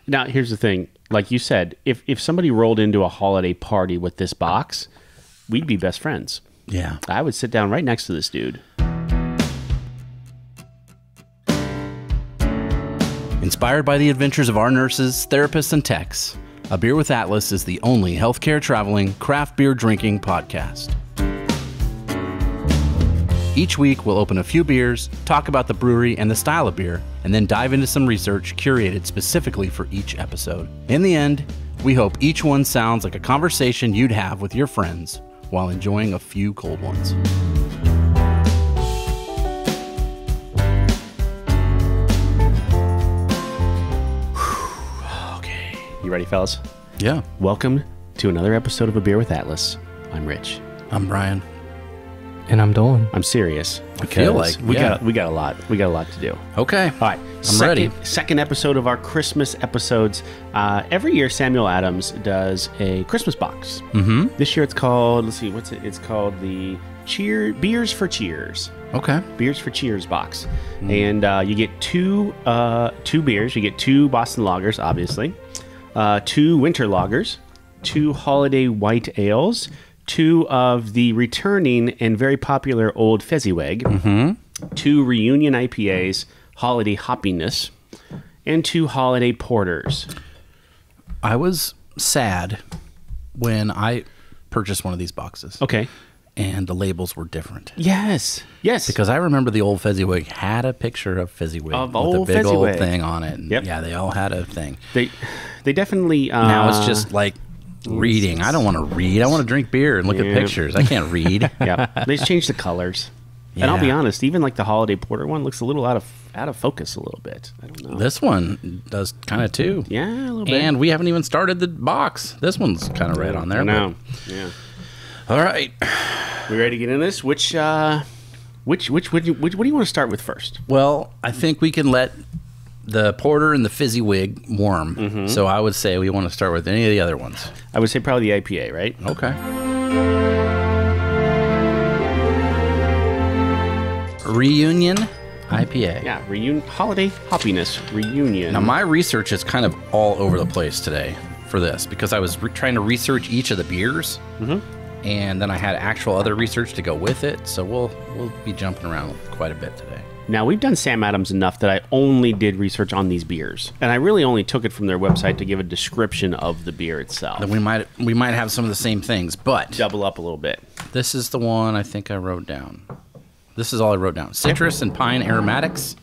Now, here's the thing. Like you said, if somebody rolled into a holiday party with this box, we'd be best friends. Yeah. I would sit down right next to this dude. Inspired by the adventures of our nurses, therapists, and techs, A Beer with Atlas is the only healthcare traveling, craft beer drinking podcast. Each week, we'll open a few beers, talk about the brewery and the style of beer, and then dive into some research curated specifically for each episode. In the end, we hope each one sounds like a conversation you'd have with your friends while enjoying a few cold ones. Okay. You ready, fellas? Yeah. Welcome to another episode of A Beer with Atlas. I'm Rich. I'm Brian. And I'm Dolan. I'm serious. I feel like we got a lot to do. Okay. All right. I'm ready. Second episode of our Christmas episodes. Every year, Samuel Adams does a Christmas box. Mm-hmm. This year, it's called. Let's see. What's it? It's called the Beers for Cheers. Okay. Beers for Cheers box, and you get two beers. You get 2 Boston lagers, obviously, 2 winter lagers, 2 holiday white ales, 2 of the returning and very popular Old Fezziwig, 2 reunion IPAs, holiday hoppiness, and 2 holiday porters. I was sad when I purchased one of these boxes. Okay. And the labels were different. Yes. Because I remember the Old Fezziwig had a picture of Fezziwig Of with old a big Fezziwig. old thing on it. And Yep. Yeah, they all had a thing. They definitely. Now it's just like reading. I don't want to read. I want to drink beer and look at pictures. I can't read. Yeah, they just changed the colors. And I'll be Yeah. honest, even like the holiday porter one looks a little out of focus a little bit. I don't know. This one does kind of too. Yeah, a little bit. And we haven't even started the box. This one's kind of red on there. No. Yeah. All right. We ready to get in this? Which what do you want to start with first? Well, I think we can let the porter and the Fezziwig warm. So I would say we want to start with any of the other ones. I would say probably the IPA, right? Okay. Reunion IPA. Yeah, holiday hoppiness reunion. Now, my research is kind of all over the place today for this because I was trying to research each of the beers, and then I had actual other research to go with it. So we'll be jumping around quite a bit today. Now, we've done Sam Adams enough that I only did research on these beers, and I really only took it from their website to give a description of the beer itself. Then we might have some of the same things, but Double up a little bit. this is the one I think I wrote down. This is all I wrote down. Citrus and pine aromatics,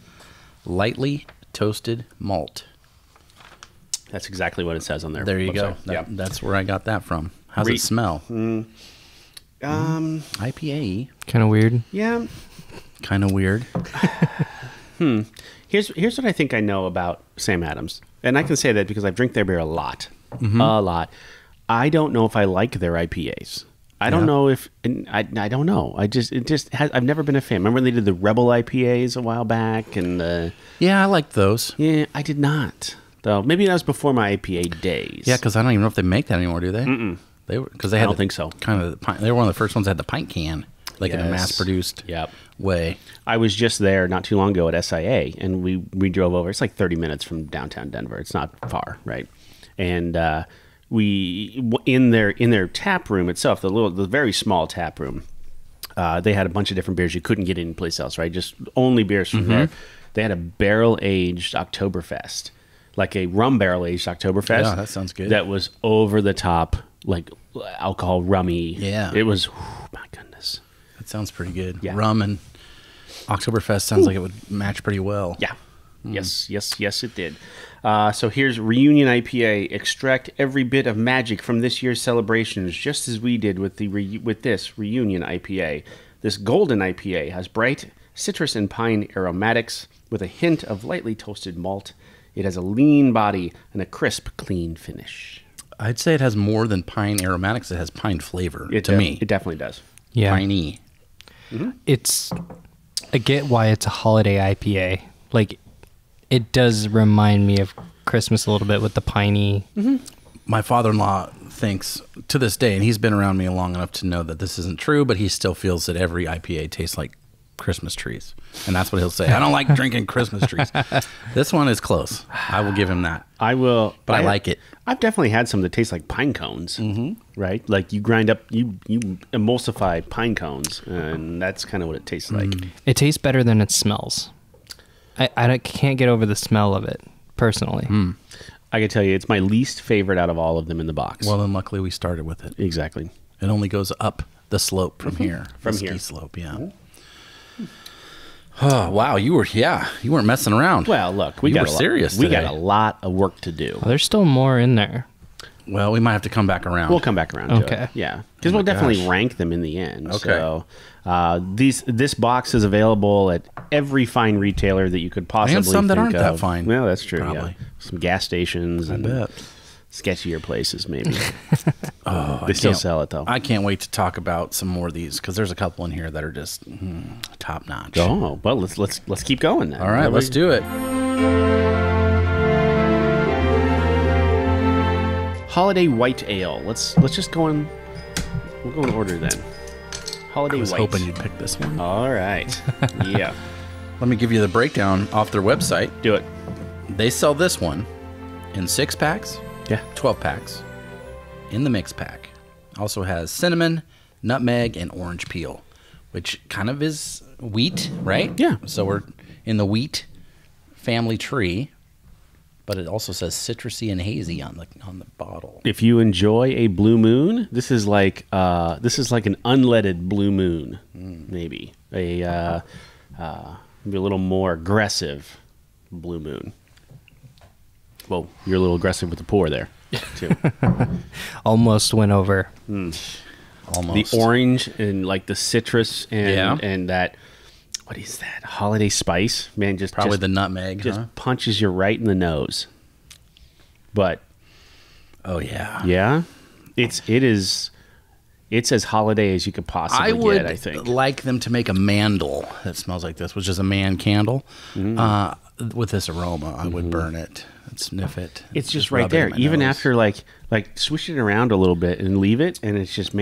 lightly toasted malt. That's exactly what it says on their There you website. go. That's where I got that from. How's it smell? IPA. Kind of weird. Yeah. Kind of weird. Here's what I think I know about Sam Adams, and I can say that because I've drank their beer a lot, a lot. I don't know if I like their IPAs. I don't know if I don't know. I've never been a fan. Remember when they did the Rebel IPAs a while back, and Yeah, I like those. yeah, I did not. Though maybe that was before my IPA days. Yeah, because I don't even know if they make that anymore, do they? Mm-mm. They were because they had. I don't think so. Kind of. They were one of the first ones that had the pint can, like in a Yes. mass-produced Yep. way. I was just there not too long ago at SIA, and we drove over. It's like 30 minutes from downtown Denver. It's not far, right? And we in their tap room itself, the very small tap room, they had a bunch of different beers you couldn't get anyplace else, right? Just only beers from there. They had a barrel-aged Oktoberfest, like a rum barrel-aged Oktoberfest. Yeah, that sounds good. That was over the top, like alcohol rummy. Yeah. It was, my goodness. That sounds pretty good. Yeah. Rum and Oktoberfest sounds like it would match pretty well. Yeah. Yes, it did. So here's Reunion IPA. Extract every bit of magic from this year's celebrations, just as we did with this Reunion IPA. This golden IPA has bright citrus and pine aromatics with a hint of lightly toasted malt. It has a lean body and a crisp, clean finish. I'd say it has more than pine aromatics. It has pine flavor It definitely does. Yeah. Piney. I get why it's a holiday IPA. Like, it does remind me of Christmas a little bit with the piney. My father-in-law thinks to this day, and he's been around me long enough to know that this isn't true, but he still feels that every IPA tastes like Christmas trees. And that's what he'll say. I don't like drinking Christmas trees. This one is close. I will give him that. I will. But I like it. I've definitely had some that taste like pine cones, right? Like you grind up, you emulsify pine cones, and that's kind of what it tastes like. It tastes better than it smells. I can't get over the smell of it, personally. I can tell you, it's my least favorite out of all of them in the box. Well, then luckily we started with it. Exactly. It only goes up the slope from here. From the ski here. slope, yeah. Oh, wow. You weren't messing around. Well, look, we You got were serious We got today. a lot of work to do. Well, there's still more in there. Well, we might have to come back around. We'll come back around to Okay. it. Yeah. Because Oh my we'll definitely gosh. rank them in the end. Okay. So this box is available at every fine retailer that you could possibly And some that think aren't that of. fine. Well, that's true. Probably. Yeah. Some gas stations and bet. sketchier places, maybe. Oh, They still can't- sell it, though. I can't wait to talk about some more of these because there's a couple in here that are just top notch. Oh, well, let's keep going then. All right, let's do it. Holiday White Ale. Let's just go in. We'll go in order then. Holiday I was White. hoping you'd pick this one. All right. Yeah. Let me give you the breakdown off their website. Do it. They sell this one in 6-packs, Yeah. 12-packs, in the mix pack. Also has cinnamon, nutmeg, and orange peel, which kind of is wheat, right? Yeah. So we're in the wheat family tree, but it also says citrusy and hazy on the bottle. If you enjoy a blue moon, this is like an unleaded blue moon, maybe maybe a little more aggressive blue moon. Well, you're a little aggressive with the pour there, too. Almost went over. Almost. The orange and like the citrus Yeah. and that, what is that? Holiday spice, man. Probably the nutmeg, just huh? punches you right in the nose. But Oh, yeah. yeah, it's as holiday as you could possibly I would get. I think. like them to make a mandel that smells like this, which is a man candle. With this aroma, I would burn it and sniff it. It's just right rub it in there. my Even nose. after like swish it around a little bit and leave it, and it's just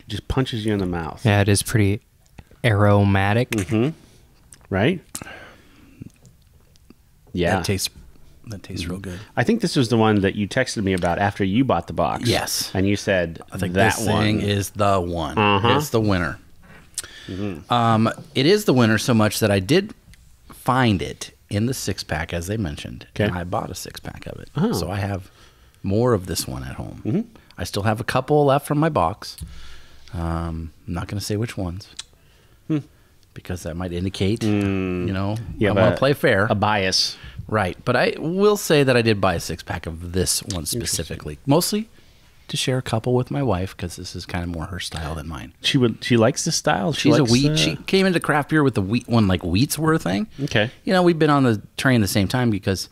just punches you in the mouth. Yeah, it is pretty aromatic. Right? Yeah. That tastes real good. I think this was the one that you texted me about after you bought the box. Yes. And you said I think that this one thing is the one. Uh-huh. It's the winner. It is the winner so much that I did find it in the 6-pack, as they mentioned, Okay. and I bought a 6-pack of it. Oh. So I have more of this one at home. I still have a couple left from my box. I'm not going to say which ones because that might indicate, I want to play fair. a bias. Right. But I will say that I did buy a 6-pack of this one specifically, mostly to share a couple with my wife because this is kind of more her style than mine. She likes the style. She's likes, a wheat. She came into craft beer with the wheat one, like wheats were a thing. Okay. We've been on the train the same time because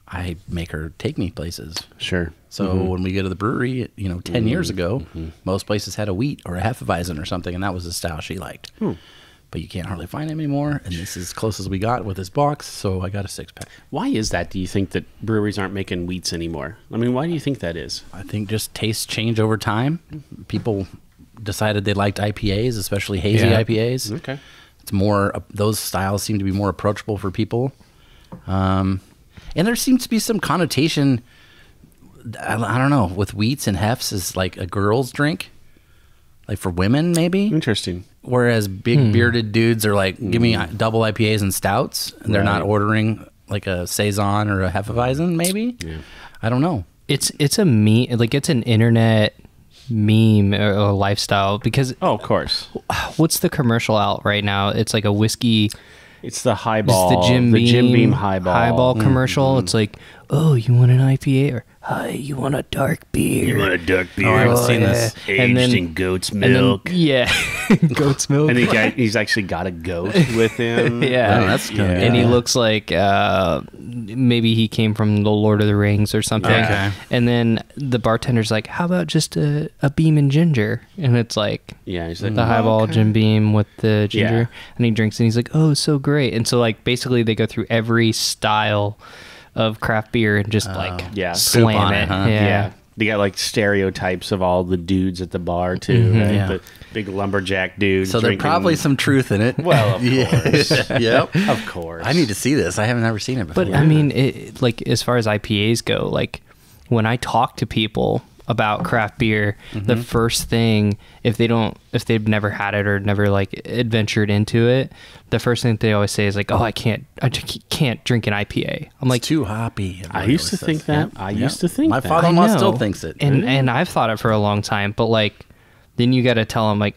I make her take me places. Sure. So when we go to the brewery, 10 years ago, most places had a wheat or a Hefeweizen or something, and that was the style she liked. But you can't hardly find them anymore, and this is as close as we got with this box, so I got a 6-pack. Why is that? Do you think that breweries aren't making wheats anymore? I mean, why do you think that is? I think just tastes change over time. People decided they liked IPAs, especially hazy Yeah. IPAs. Okay. It's more, those styles seem to be more approachable for people. And there seems to be some connotation, I don't know, with wheats and hefts is like a girl's drink. Like for women, maybe. Interesting. Whereas big bearded dudes are like, give me double IPAs and stouts. And they're not Right. ordering like a Saison or a Hefeweizen, maybe. Yeah. I don't know. It's a meme, like it's an internet meme or lifestyle because Oh, of course. what's the commercial out right now? It's like a whiskey. It's the It's highball. the Jim Beam highball. commercial. It's like, oh, you want an IPA or hi, you want a dark beer? a dark beer? Oh, I haven't seen this. And then- goat's and then- yeah, goat's milk. And he's actually got a goat with him. Yeah. Oh, that's kinda And he good. looks like maybe he came from the Lord of the Rings or something. Okay. And then the bartender's like, how about just a Beam and ginger? And it's like Yeah, he's like, the highball Jim Beam with the ginger. Yeah. And he drinks and he's like, oh, so great. And so like basically they go through every style of craft beer and just like Yeah. slam Poop on it. it, huh? Yeah. They got like stereotypes of all the dudes at the bar too, right? Yeah. The big lumberjack dudes. So there's probably some truth in it. Well, of course. Yep. Of course. I need to see this. I haven't ever seen it before. But I mean, like as far as IPAs go, like when I talk to people about craft beer, the first thing, if they've never had it or never like adventured into it, the first thing they always say is like, "Oh, I just can't drink an IPA." I'm like, too hoppy. I used to think that. I used to think my that. father-in-law I know. still thinks it. and I've thought it for a long time, but like then you got to tell them like,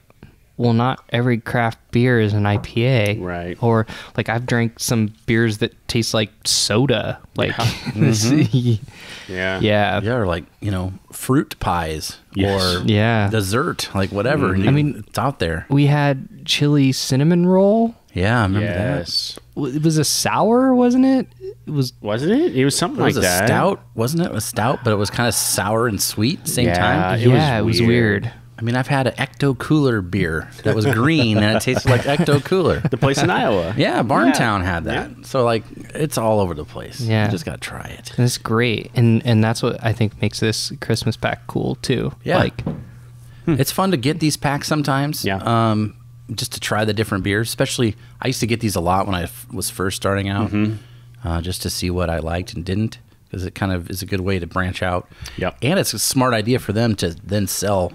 well, not every craft beer is an IPA, Right. Or like I've drank some beers that taste like soda, like Yeah. yeah. Yeah, or like, fruit pies Yes. or Yeah. dessert, like whatever. I mean, it's out there. We had chili cinnamon roll. Yeah, I remember Yes. It was a sour, wasn't it? It was. Wasn't it? It was something that. It was like a that. stout, wasn't it? It was stout, but it was kind of sour and sweet at the same Yeah. time. It was weird. I mean, I've had an Ecto Cooler beer that was green and it tasted like Ecto Cooler. The place in Iowa. Yeah, Barntown had that. Yeah. So like, it's all over the place. Yeah. You just gotta try it. And it's great, and that's what I think makes this Christmas pack cool too. Yeah. Like, It's fun to get these packs sometimes. Yeah. Just to try the different beers. Especially, I used to get these a lot when I was first starting out, just to see what I liked and didn't, because it kind of is a good way to branch out. Yep. And it's a smart idea for them to then sell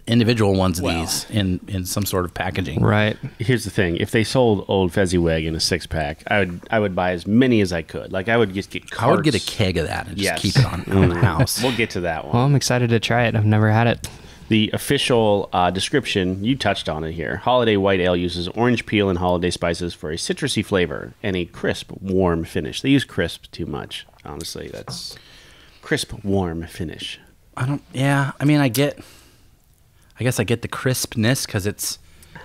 individual ones of these in some sort of packaging. right? Here's the thing: if they sold Old Fezziwig in a 6-pack, I would buy as many as I could. Like I would just get carts. I would get a keg of that and just Yes. keep it on the house. We'll get to that one. Well, I'm excited to try it. I've never had it. The official description, you touched on it here. Holiday White Ale uses orange peel and holiday spices for a citrusy flavor and a crisp, warm finish. They use crisp too much, honestly. That's crisp, warm finish. I guess I get the crispness because it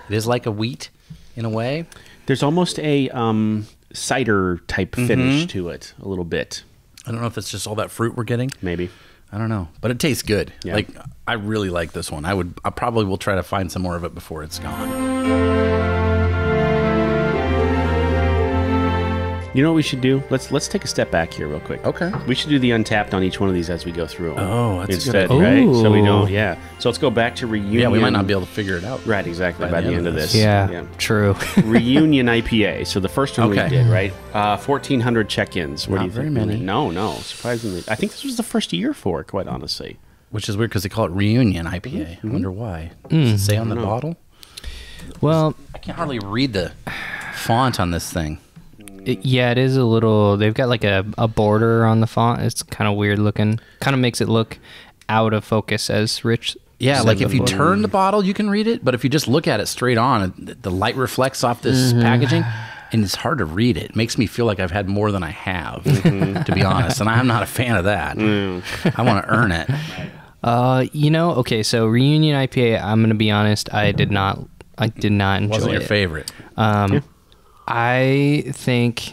is like a wheat in a way. There's almost a cider type finish to it, a little bit, I don't know if it's just all that fruit we're getting. maybe. I don't know, but it tastes good. Yeah. Like I really like this one. I probably will try to find some more of it before it's gone. You know what we should do? Let's take a step back here real quick. Okay. We should do the Untapped on each one of these as we go through them. Oh, that's a instead, good right? idea. So we Ooh. don't. Yeah. So let's go back to reunion. Yeah, we might not be able to figure it out. Right, exactly. By the end of this. Yeah, true. Reunion IPA. So the first one Okay. we did, right? 1,400 check-ins. What Not do you very think? many. No. Surprisingly, I think this was the first year for it. Quite honestly. Which is weird because they call it Reunion IPA. I wonder why. Does it say on the bottle? Well, I can't hardly read the font on this thing. yeah, it is a little. They've got like a border on the font. It's kind of weird looking. Kind of makes it look out of focus, as Rich. Yeah, said like if you before. turn the bottle, you can read it. But if you just look at it straight on, the light reflects off this packaging, and it's hard to read it. It makes me feel like I've had more than I have, to be honest. And I'm not a fan of that. I want to earn it. Okay, so Reunion IPA. I'm gonna be honest. I did not enjoy Wasn't your it. favorite? I think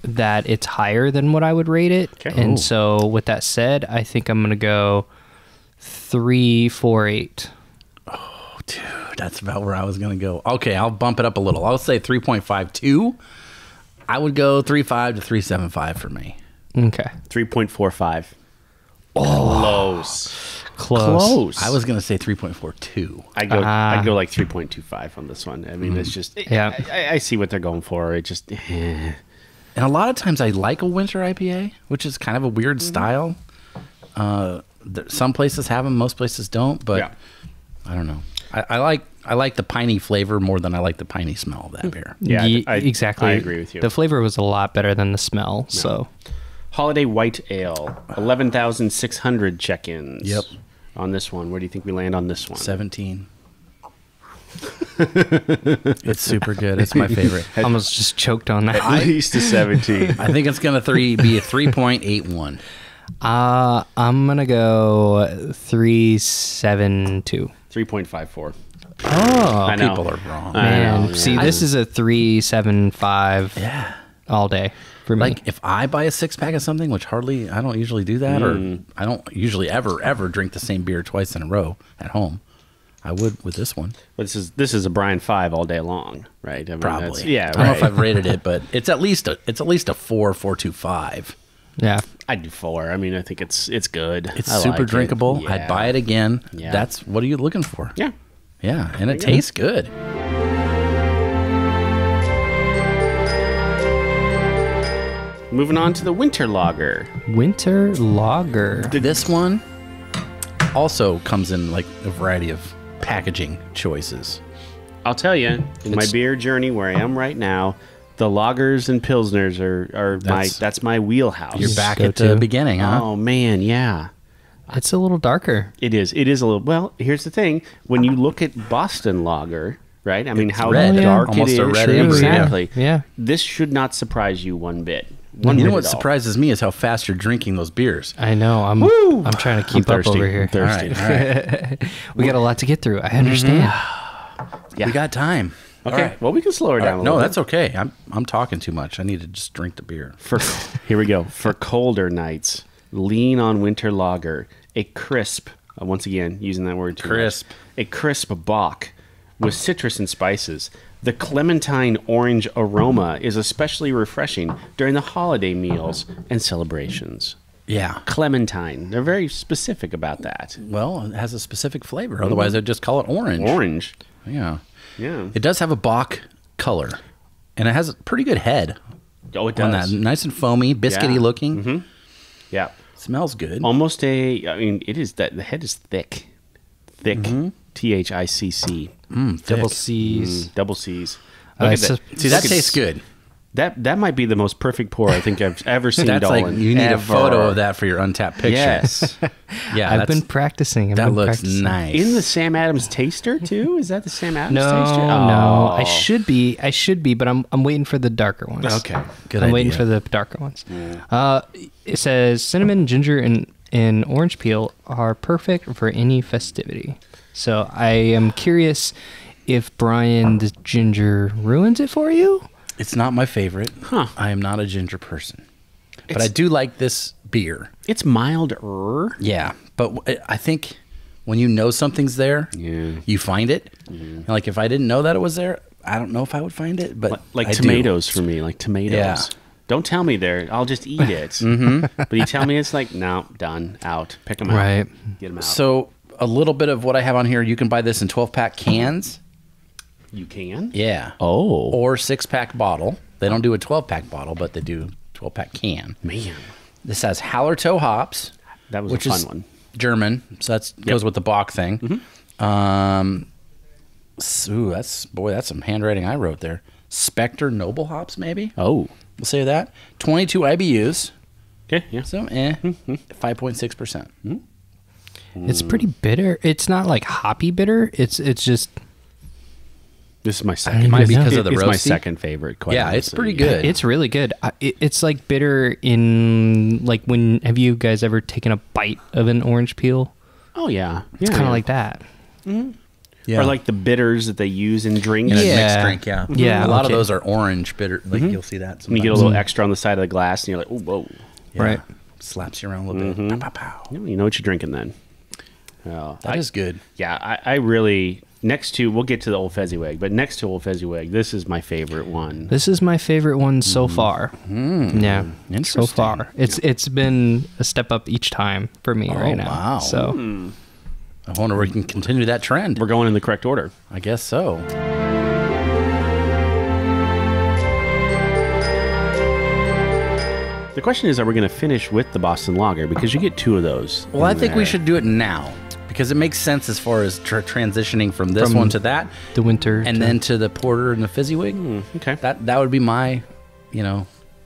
that it's higher than what I would rate it. Okay. And so with that said, I think I'm going to go 3.48. Dude, that's about where I was going to go. Okay, I'll bump it up a little. I'll say 3.52. I would go 3.5 to 3.75 for me. Okay. 3.45. Oh, close. I was going to say 3.42. I'd go like 3.25 on this one. I mean, it's just. Yeah. I see what they're going for. It just. And a lot of times I like a winter IPA, which is kind of a weird style. Some places have them, most places don't, but Yeah. I don't know. I like the piney flavor more than I like the piney smell of that beer. Yeah, exactly. I agree with you. The flavor was a lot better than the smell. So Holiday White Ale, 11,600 check-ins. Yep. On this one, where do you think we land on this one? 17. It's super good. It's my favorite. I almost just choked on that. At least a 17. I think it's going to be a 3.81. I'm going to go 3.72. 3.54. Oh, I know. People are wrong. man. yeah. See, this is a 3.75 Yeah. all day for me. Like if I buy a 6-pack of something, which I don't usually do that, or I don't usually ever drink the same beer twice in a row at home, I would with this one. But this is a Brian 5 all day long, right? I mean, Probably. Yeah, I don't know if right. I've rated it, but it's at least a 4.25. Yeah. I'd do 4. I mean, I think it's good. It's I super like it. drinkable. Yeah. I'd buy it again. Yeah. That's what are you looking for? Yeah. Yeah, and it tastes good. Moving on to the winter lager. Winter lager. This one also comes in like a variety of packaging choices. I'll tell you, in my beer journey where I am right now, the lagers and pilsners are that's my wheelhouse. You're back Go at the to. beginning, huh? Oh man, yeah. It's a little darker. It is. It is a little. Well, here's the thing: when you look at Boston Lager, right? I mean, It's how red. dark Almost it is. a red True, amber, Exactly. Yeah. This should not surprise you one bit. You know what at all. surprises me is how fast you're drinking those beers. I know. I'm trying to keep I'm up thirsty. over here. I'm thirsty. All right. We got a lot to get through. I understand. Yeah. We got time. Okay. All right. Well, we can slow her down. a No, little that's okay. I'm talking too much. I need to just drink the beer. bit. Here we go. For colder nights, lean on winter lager. A crisp. Once again, using that word too much. Crisp. A crisp Bock with citrus and spices. The clementine orange aroma is especially refreshing during the holiday meals and celebrations. Yeah. Clementine. They're very specific about that. Well, it has a specific flavor. Otherwise, I'd just call it orange. Orange. Yeah. Yeah. It does have a Bock color, and it has a pretty good head Oh, it on does. that. Nice and foamy, biscuity Yeah. looking. Yeah. Smells good. Almost a. I mean, it is that the head is thick. Thick. THICC. Double C's. Double C's. Uh, Look at it's that. a- See, that Look at- tastes good. That might be the most perfect pour I think I've ever seen. That's like Dolan. you need a Ever. photo of that for your untapped picture. Yes. Yeah, I've that's- been practicing. that looks nice. In the Sam Adams taster too? Is that the Sam Adams No, taster? no. Oh. I should be, but I'm waiting for the darker ones. Okay. Good I'm idea. waiting for the darker ones. It says cinnamon, ginger, and orange peel are perfect for any festivity. So I am curious if Brian's ginger ruins it for you. It's not my favorite. Huh. I am not a ginger person. But It's- I do like this beer. It's milder. Yeah. But I think when you know something's there, Yeah. you find it. And like if I didn't know that it was there, I don't know if I would find it. But Like I do. tomatoes for me, like tomatoes. Yeah. Don't tell me there. I'll just eat it. But you tell me it's like, no, done, out. Pick them out. Right. Get them out. So a little bit of what I have on here, you can buy this in 12-pack cans. You can? Yeah. Oh. Or 6-pack bottle. They don't do a 12-pack bottle, but they do 12-pack can. Man. This has Hallertau hops, That was which a fun is one. German, so that goes with the Bock thing. That's some handwriting I wrote there. Spectre Noble hops, maybe. Oh. We'll say that. 22 IBUs, Okay, yeah. so 5.6%. It's pretty bitter. It's not like hoppy bitter. It's just This is my I second. don't Might be even because know. of the It's my roasty. second favorite. Quite Yeah, it's honestly. pretty good. it's really good. It's like bitter in like when have you guys ever taken a bite of an orange peel? Oh yeah, It's kind of like that. Yeah. Or like the bitters that they use in drinks. in a Yeah. mixed drink, yeah. Yeah, A lot of okay. those are orange bitter. Like you'll see that And you get a sometimes. little extra on the side of the glass, and you're like, oh, whoa. Yeah. Right. Slaps you around a little bit. Pow, pow, pow. You know what you're drinking then. Oh, That is good. Yeah, I really next to we'll get to the Old Fezziwig, but next to Old Fezziwig, this is my favorite one. This is my favorite one so far. Yeah, so Interesting. far it's been a step up each time for me right now. wow. So I wonder if we can continue that trend. We're going in the correct order. I guess so. The question is, are we going to finish with the Boston Lager because you get 2 of those? Well, I in think we there. should do it now because it makes sense as far as transitioning from this one to that, the winter and then to the porter and the Fezziwig. Okay. That would be my,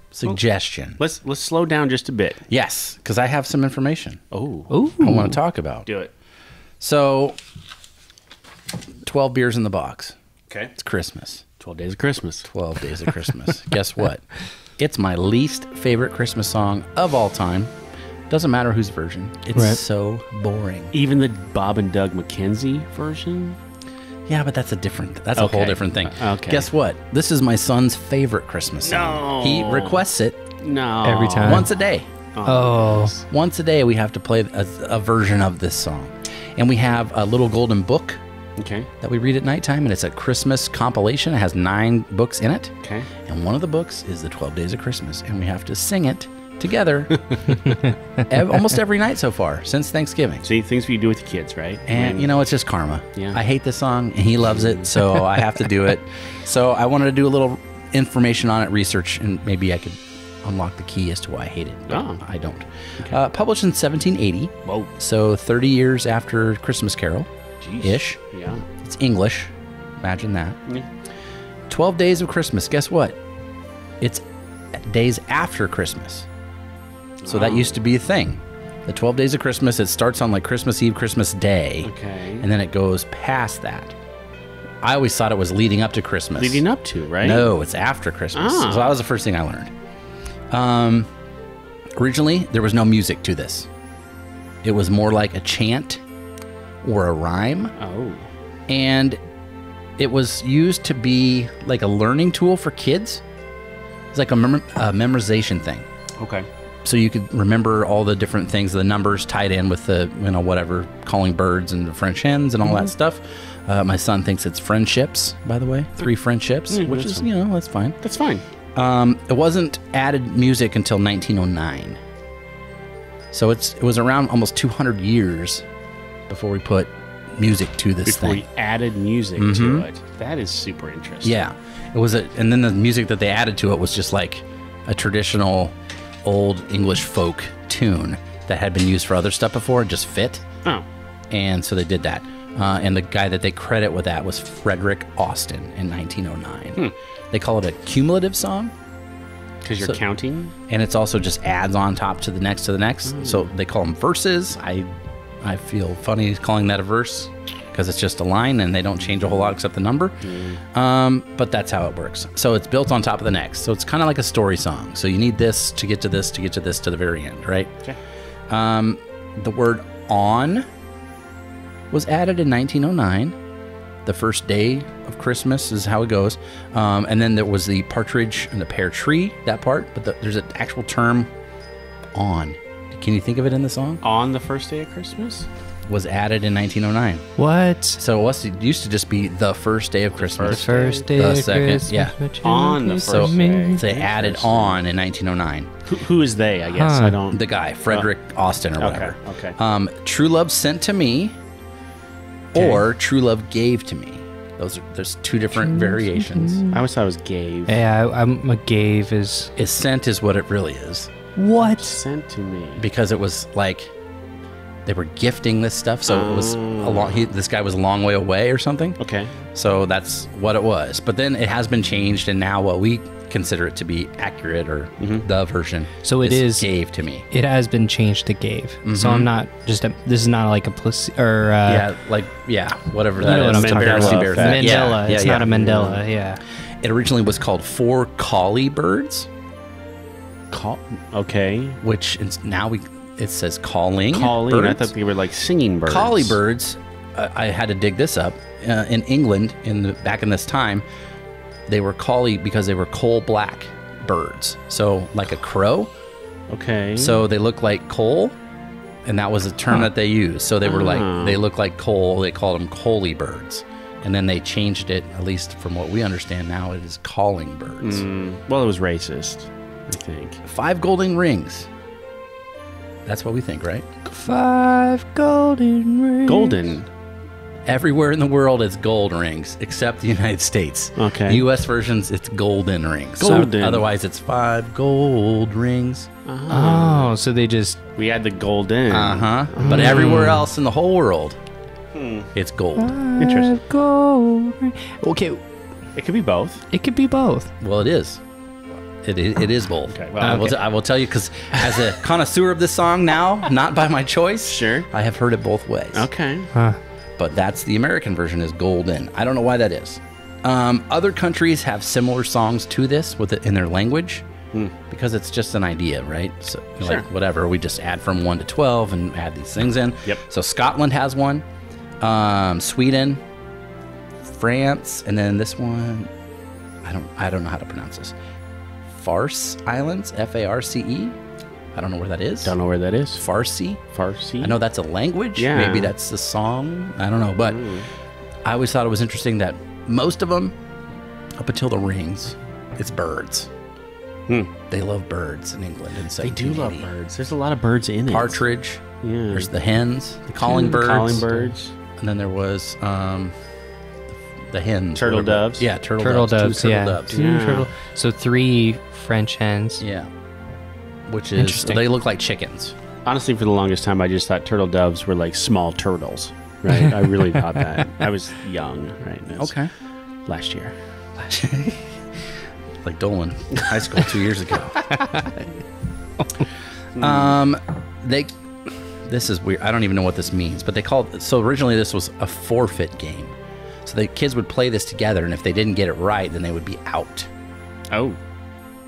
suggestion. Let's slow down just a bit. Yes, because I have some information Oh, I want to talk about. do it. So, 12 beers in the box. Okay. It's Christmas. 12 Days of Christmas. 12 Days of Christmas. Guess what? It's my least favorite Christmas song of all time. Doesn't matter whose version. It's Right. so boring. Even the Bob and Doug McKenzie version. Yeah, but that's a whole Okay. different thing. Okay. Guess what? This is my son's favorite Christmas song. No. He requests it No. Every time. once a day. Oh, Once a day we have to play a version of this song. And we have a little golden book Okay. that we read at nighttime, and it's a Christmas compilation. It has 9 books in it. Okay. And one of the books is the 12 Days of Christmas, and we have to sing it together almost every night so far since Thanksgiving. See, things for you to do with your kids, right? And, you know, it's just karma. Yeah. I hate this song, and he loves it, so I have to do it. So I wanted to do a little information on it, research, and maybe I could unlock the key as to why I hate it. Oh. I don't. Published in 1780. Whoa. So 30 years after Christmas Carol-ish. Yeah. It's English. Imagine that. Yeah. 12 days of Christmas. Guess what? It's days after Christmas. So that used to be a thing. The 12 days of Christmas, it starts on like Christmas Eve, Christmas Day. Okay. And then it goes past that. I always thought it was leading up to Christmas. Leading up to, right? No, it's after Christmas. Ah. So that was the first thing I learned. Originally, there was no music to this. It was more like a chant or a rhyme. Oh. And it was used to be like a learning tool for kids. It's like a memorization thing. Okay. So you could remember all the different things, the numbers tied in with the, you know, whatever, calling birds and French hens and all that stuff. My son thinks it's friendships, by the way. 3 friendships, which is, fine. you know, that's fine. That's fine. It wasn't added music until 1909. So it was around almost 200 years before we put music to this Before thing. we added music to it. That is super interesting. Yeah. It was and then the music that they added to it was just like a traditional old English folk tune that had been used for other stuff before. It just fit. Oh. And so they did that. And the guy that they credit with that was Frederick Austin in 1909. They call it a cumulative song. Because you're counting? And it's also just adds on top to the next to the next. So they call them verses. I feel funny calling that a verse because it's just a line and they don't change a whole lot except the number. But that's how it works. So it's built on top of the next. So it's kind of like a story song. So you need this to get to this, to get to this, to the very end, right? Okay. The word on was added in 1909. The first day of Christmas is how it goes. And then there was the partridge and the pear tree, that part. But there's an actual term, on. Can you think of it in the song? On the first day of Christmas? Was added in 1909. What? So it used to just be the first day of Christmas. The first day The of second, Christmas. yeah. what you On the kiss first me. day. So they added on in 1909. Who is they, I guess? Huh. I don't... The guy, Frederick Austin or whatever. Okay. True Love Sent to Me or True Love Gave to Me. There's 2 different variations. I always thought it was gave. Yeah, I'm a gave is... Is sent is what it really is. What? Sent to me. Because it was like they were gifting this stuff. So it was this guy was a long way away or something. Okay. So that's what it was. But then it has been changed, and now what we consider it to be accurate or the version. So it is gave to me. It has been changed to gave. So I'm not just this is not like a placebo or whatever you that know is. what I'm talking Mandela about. effect. Mandela. It's not a Mandela. Yeah. It originally was called 4 Collie Birds, Okay. which it says calling. Calling. I birds. thought they were like singing birds. Collie birds. I had to dig this up. In England, back in this time, they were collie because they were coal black birds. So like a crow. Okay. So they look like coal, and that was a term that they used. So they were they look like coal. They called them collie birds, and then they changed it. At least from what we understand now, it is calling birds. Well, it was racist, I think. 5 golden rings. That's what we think, right? 5 golden rings. Golden. Everywhere in the world, it's gold rings, except the United States. Okay. The U.S. versions, it's golden rings. Golden. So otherwise, it's 5 gold rings. Oh, so they just Uh-huh. We had the golden. But everywhere else in the whole world, it's gold. Interesting. gold ring. Okay, It could be both. it could be both. Well, it is. It is both. Okay, well, I will tell you, because as a connoisseur of this song now, not by my choice, Sure. I have heard it both ways. Okay. Huh. But that's the American version is golden. I don't know why that is. Other countries have similar songs to this with it in their language because it's just an idea, right? So Sure. like whatever, we just add from 1 to 12 and add these things in. Yep. So Scotland has one, Sweden, France, and then this one, I don't know how to pronounce this. Farce Islands, Farce. I don't know where that is. Don't know where that is. Farsi. Farsi. I know that's a language. Yeah. Maybe that's the song. I don't know. But I always thought it was interesting that most of them, up until the rings, it's birds. They love birds in England in 1780. They do love birds. There's a lot of birds in it. Partridge. Yeah. There's the hens, the calling birds. Calling birds. And then there was the hens. Turtle doves. Yeah, turtle doves. Two Yeah. turtle doves. Two turtle. So 3 French hens. Yeah. Which is, Interesting. they look like chickens. Honestly, for the longest time, I just thought turtle doves were like small turtles. Right? I really thought that. I was young, right? Okay. Last year. Like Dolan, high school 2 years ago. This is weird. I don't even know what this means, but so originally this was a forfeit game. So the kids would play this together, and if they didn't get it right, then they would be out. Oh.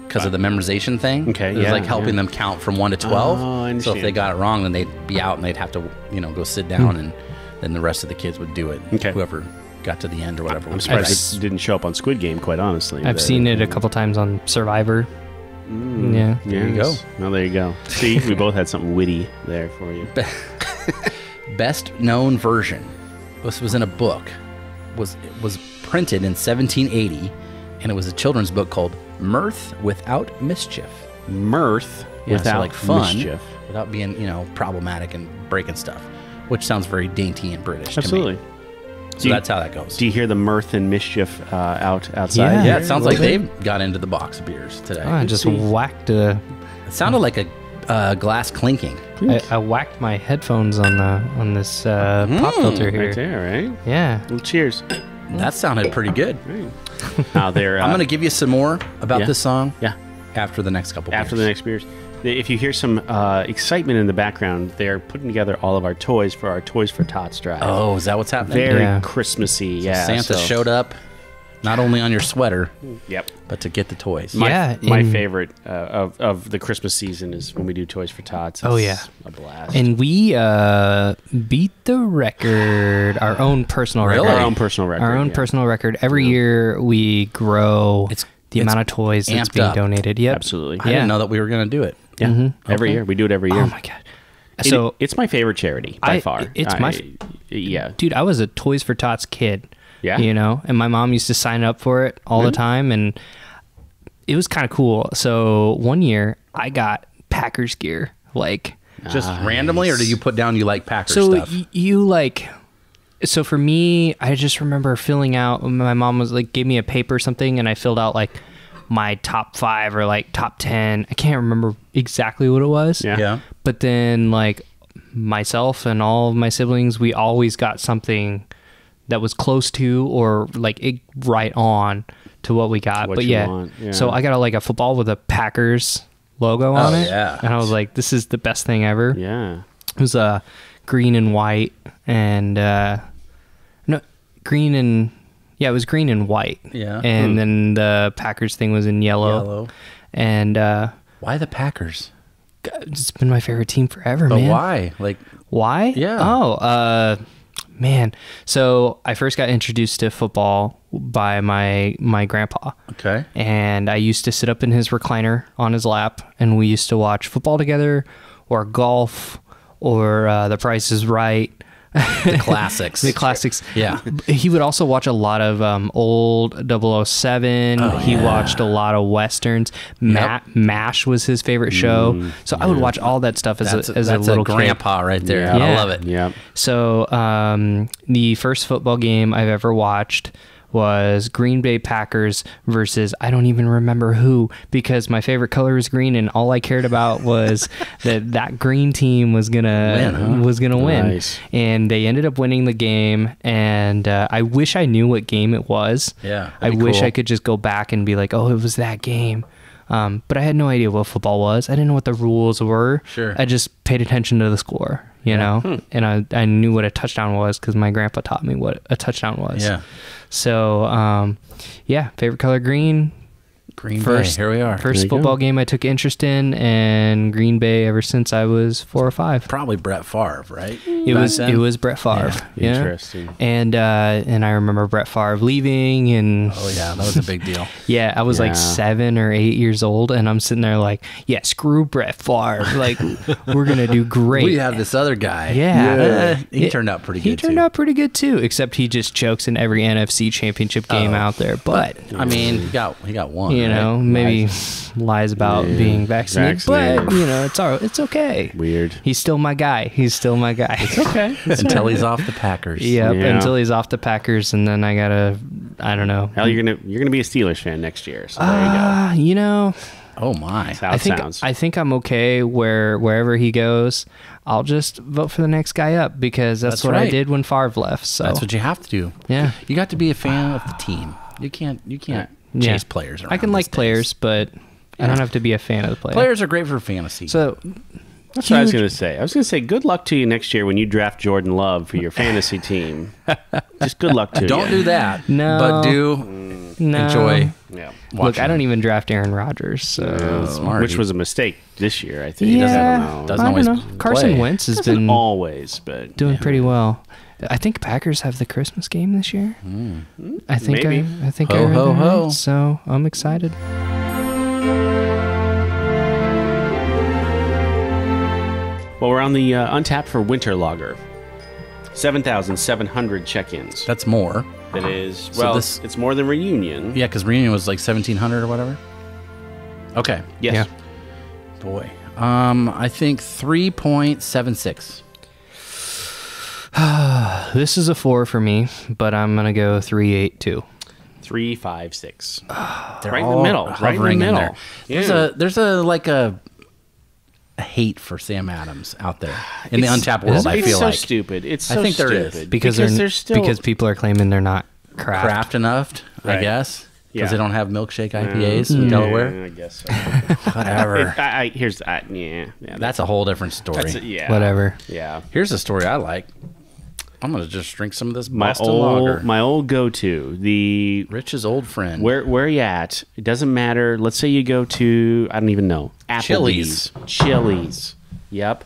Because of the memorization thing. Okay, It was yeah, like helping them count from 1 to 12. Oh, I so if understand. they got it wrong, then they'd be out, and they'd have to, go sit down, and then the rest of the kids would do it. Okay. Whoever got to the end or whatever. I'm surprised it didn't show up on Squid Game, quite honestly. I've seen it a couple times on Survivor. Yeah. There you go. Well, there you go. See, we both had something witty there for you. Best known version. This was in a book. Was printed in 1780, and it was a children's book called Mirth Without Mischief. Mirth Yeah, without so like fun, mischief. without being problematic and breaking stuff, which sounds very dainty and British. Absolutely. To me. So that's how that goes. Do you hear the mirth and mischief outside? Yeah, it sounds like they've got into the box of beers today. Oh, I just whacked It sounded like a glass clinking. I whacked my headphones on this pop filter here. Right there, right? Yeah. Well, cheers. That sounded pretty good. Now they're. I'm going to give you some more about yeah. this song. Yeah. After the next couple. After beers. the next beers. If you hear some excitement in the background, they're putting together all of our toys for our Toys for Tots drive. Oh, is that what's happening? Very Christmassy. So Yeah. Santa showed up, not only on your sweater, Yep. but to get the toys. My favorite of the Christmas season is when we do Toys for Tots. It's a blast. And we beat the record, our own personal Really? record. Our own personal record. Our own personal record. Every year we grow the amount of toys that's amped being up. donated. Yep. Absolutely. I didn't know that we were going to do it. Yeah. Every year. We do it every year. Oh my god. So it's my favorite charity by far. Yeah. Dude, I was a Toys for Tots kid. Yeah. And my mom used to sign up for it all the time, and it was kind of cool. So one year I got Packers gear, like Just randomly, or do you put down you like Packers so stuff? So for me, I just remember filling out. My mom was like, gave me a paper or something, and I filled out like my top 5 or like top 10. I can't remember exactly what it was. Yeah. But then like myself and all of my siblings, we always got something that was close to or like right on to what we got. What but you yeah. want, yeah. So I got a football with a Packers logo on it. Yeah. And I was like, this is the best thing ever. Yeah. It was green and white and it was green and white. Yeah. And then the Packers thing was in yellow. And Why the Packers? it's been my favorite team forever, But man. why? Like, Why? Yeah. Oh, man. So I first got introduced to football by my grandpa. okay. And I used to sit up in his recliner on his lap, and we used to watch football together, or golf, or The Price is Right. The classics. The classics. Yeah. He would also watch a lot of old 007. He watched a lot of Westerns. MASH was his favorite show. So I would watch all that stuff as a little grandpa kid. right there. Yeah. I love it. Yeah. So the first football game I've ever watched was Green Bay Packers versus I don't even remember who, because my favorite color is green, and all I cared about was that green team was gonna win. Nice. And they ended up winning the game. And I wish I knew what game it was. Yeah, I that'd be wish cool. I could just go back and be like, oh, it was that game. But I had no idea what football was. I didn't know what the rules were. Sure. I just paid attention to the score, you know, and I knew what a touchdown was because my grandpa taught me what a touchdown was. Yeah. So, favorite color green. Green First- Bay. Here we are. First you go. football game I took interest in, and Green Bay ever since I was 4 or 5. Probably Brett Favre, right? It Back was then? Brett Favre. Yeah. Interesting. And I remember Brett Favre leaving, and Oh yeah, that was a big deal. yeah, I was Yeah. like 7 or 8 years old, and I'm sitting there like, yeah, screw Brett Favre. Like, we're gonna do great. We have this other guy. Yeah. He turned out pretty good. He turned too. out pretty good too, except he just chokes in every NFC championship game out there. But I mean, he got one. yeah, You know, maybe lies about being vaccinated, but it's okay. Weird. He's still my guy. It's Okay. Until he's off the Packers. Yep, Yeah. until he's off the Packers, and then I don't know. Hell, you're gonna be a Steelers fan next year. So there you go. Oh my. That's how it sounds. I think I'm okay wherever he goes. I'll just vote for the next guy up because that's what I right. did when Favre left. So That's what you have to do. Yeah. You got to be a fan of the team. You can't chase players around. I can these like days. players, but I don't have to be a fan of the player. Players are great for fantasy. So That's what I was going to say. I was going to say, good luck to you next year when you draft Jordan Love for your fantasy team. Just good luck to you. don't do that. No. But do enjoy. Yeah. Look, I don't even draft Aaron Rodgers. So Smart. Which was a mistake this year, I think. yeah, Doesn't I always don't know. Carson play. Wentz has Doesn't been always, but doing pretty well. I think Packers have the Christmas game this year. I think Maybe. I think Ho, I read ho, that ho. right, so I'm excited. well, we're on the Untapped for Winter Lager. 7,700 check-ins. That's more. That is, So well, this- it's more than Reunion. Yeah, because Reunion was like 1,700 or whatever. Okay. Yes. Yeah. Boy. I think 3.76. This is a 4 for me, but I'm gonna go 3.82. 356. They're Right in the all middle. Right in the hovering middle. there. Yeah. There's a hate for Sam Adams out there in the Untapped world. I It's feel so like stupid. It's so I think there stupid. is. Because there's still because people are claiming they're not craft. craft enough, I Right. guess, because Yeah. they don't have milkshake IPAs in Delaware. I guess so. Whatever. Yeah. That's a whole different story. Yeah. Whatever. Yeah. Here's a story I like. I'm gonna just drink some of this My Boston Lager. my old go-to, the Rich's old friend. where you at? It doesn't matter. Let's say you go to, I don't even know, Applebee's. Chili's. Yep.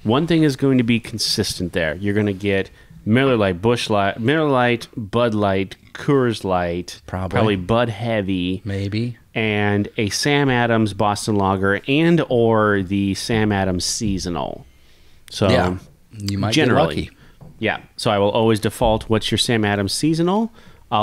One thing is going to be consistent there. You're going to get Miller Lite, Miller Lite, Bud Light, Coors Light, Probably. Bud Heavy, Maybe. and a Sam Adams Boston Lager and or the Sam Adams Seasonal. So Yeah. You might generally. get lucky. Yeah. So I will always default, what's your Sam Adams Seasonal?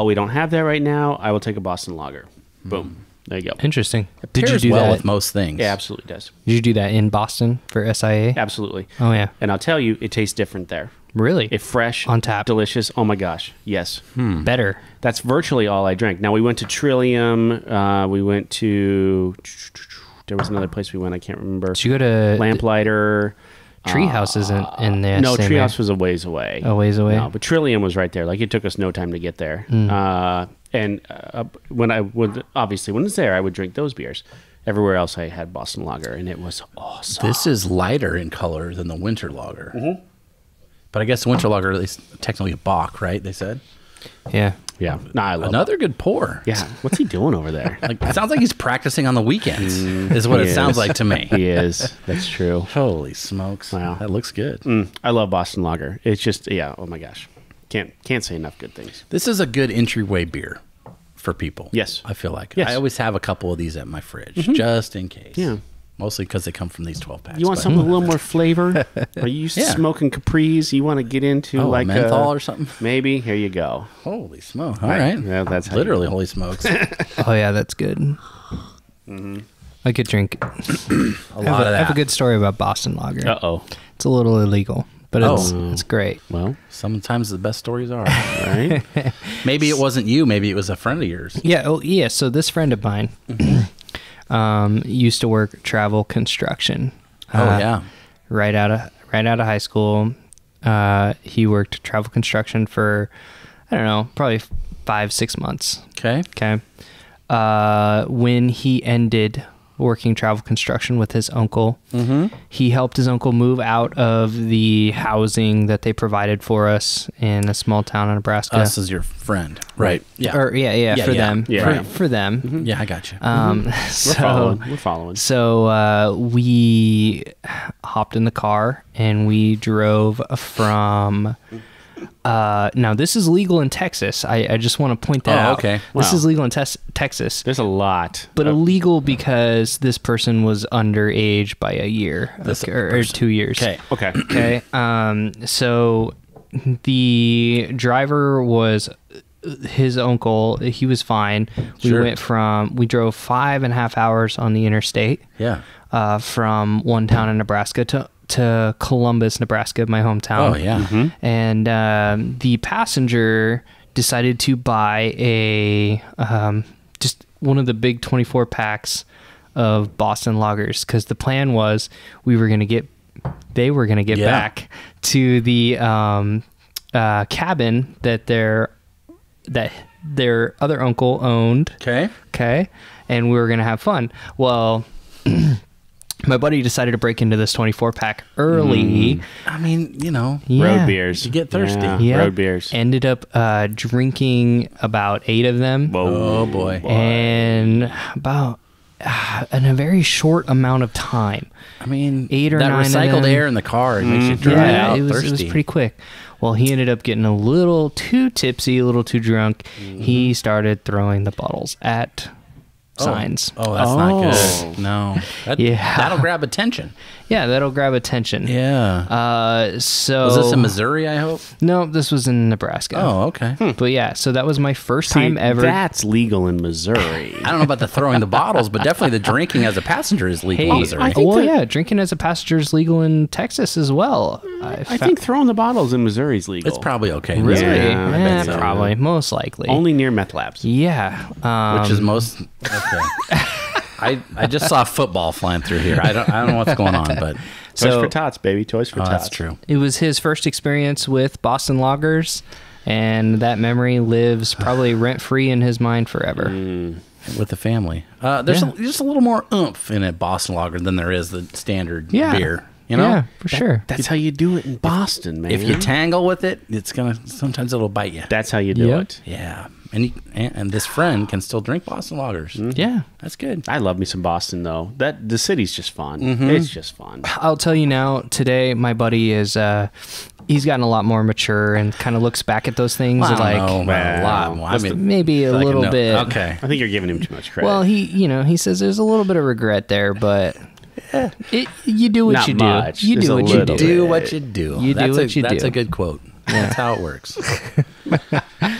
We don't have that right now. I will take a Boston Lager. Boom. There you go. Interesting. Did you Pairs do well that? with most things. It absolutely does. Did you do that in Boston for SIA? Absolutely. Oh yeah. And I'll tell you, it tastes different there. Really? If fresh, On tap. delicious. Oh my gosh. Yes. Better. That's virtually all I drank. Now we went to Trillium. We went to, there was another place we went. I can't remember. Did you go to Lamplighter. Treehouse? Isn't in there? No, Treehouse was a ways away. A ways away? No, but Trillium was right there. Like it took us no time to get there. And when I would, obviously when it's there, I would drink those beers. Everywhere else, I had Boston Lager, and it was awesome. This is lighter in color than the Winter Lager. Mm-hmm. But I guess the Winter Lager is technically a Bock, right? They said. Yeah. Yeah, no, I love Another good pour. it. Yeah, what's he doing over there? Like, it sounds like he's practicing on the weekends, is what He it sounds is. like to me. He is. That's true. Holy smokes. Wow. That looks good. I love Boston Lager. It's just, yeah. Oh my gosh, can't say enough good things. This is a good entryway beer for people. Yes. I feel like. Yes. I always have a couple of these at my fridge, just in case. Yeah. Mostly because they come from these 12 packs. You want but- something with a little more flavor? Are you used to Yeah. smoking Capris? You want to get into Oh, like menthol or something? Maybe. Here you go. Holy smoke. All right. Yeah, that's how you literally do it. holy smokes. Oh yeah, that's good. I could drink. A I lot have of I have a that. good story about Boston Lager. Uh-oh. It's a little illegal, but Oh. it's great. Well, Sometimes the best stories are. right. Maybe it wasn't you. Maybe it was a friend of yours. Yeah. Oh yeah. So this friend of mine used to work travel construction. Oh, yeah. Right out of high school, he worked travel construction for I don't know, probably 5-6 months. Okay. Okay. When he ended working travel construction with his uncle, he helped his uncle move out of the housing that they provided for us in a small town in Nebraska. Us as your friend. Right. Yeah. Or yeah, for them. Yeah. For them. Yeah, I got you. We're following. So we hopped in the car and we drove from. Now this is legal in Texas. I just want to point that out. okay. This Wow. is legal in Texas, There's a lot. but illegal because this person was underage by a year This or 2 years. Okay. Okay. Okay. So the driver was his uncle, he was fine. We Sure. we drove 5.5 hours on the interstate. Yeah. From one town in Nebraska to Columbus, Nebraska, my hometown. Oh, yeah. And the passenger decided to buy a just one of the big 24 packs of Boston lagers, because the plan was they were going to get Yeah. back to the cabin that their other uncle owned. Okay. And we were going to have fun. Well, my buddy decided to break into this 24 pack early. I mean, Yeah. Road beers. You get thirsty. Yeah. Road beers. Ended up drinking about 8 of them. Oh, boy. And about in a very short amount of time. I mean, 8 or that 9 of recycled them. air in the car, it makes you dry out it was thirsty. pretty quick. Well, he ended up getting a little too tipsy, a little too drunk. He started throwing the bottles at signs. Oh, that's not good. No. That'll grab attention. Yeah, that'll grab attention. Yeah. So Was this in Missouri, I hope? No, this was in Nebraska. Oh, okay. But yeah, so that was my first time ever. That's legal in Missouri. I don't know about the throwing the bottles, but definitely the drinking as a passenger is legal in Missouri. Yeah, drinking as a passenger is legal in Texas as well. I think throwing the bottles in Missouri is legal. It's probably okay. Really? Yeah, I bet so. Probably, most likely. Only near meth labs. Yeah. Which is most okay. I just saw football flying through here. I don't know what's going on, but Toys for Tots, baby. Toys for Tots. that's true. It was his first experience with Boston lagers, and that memory lives probably rent-free in his mind forever. With the family. There's just a little more oomph in a Boston lager than there is the standard beer. You know? Yeah, for sure. That's how you do it in Boston, man. If you tangle with it, sometimes it'll bite you. That's how you do Yep. it. Yeah. And this friend can still drink Boston lagers. Yeah. That's good. I love me some Boston, though. The city's just fun. It's just fun. I'll tell you now, today, my buddy is... he's gotten a lot more mature and kind of looks back at those things Well, like a lot. well, I mean, maybe a like little bit. Okay. I think you're giving him too much credit. Well, he says there's a little bit of regret there, but you do what Not you do. much. You There's do a what you little do. Do what you do. You do what you That's do. a good quote. That's how it works.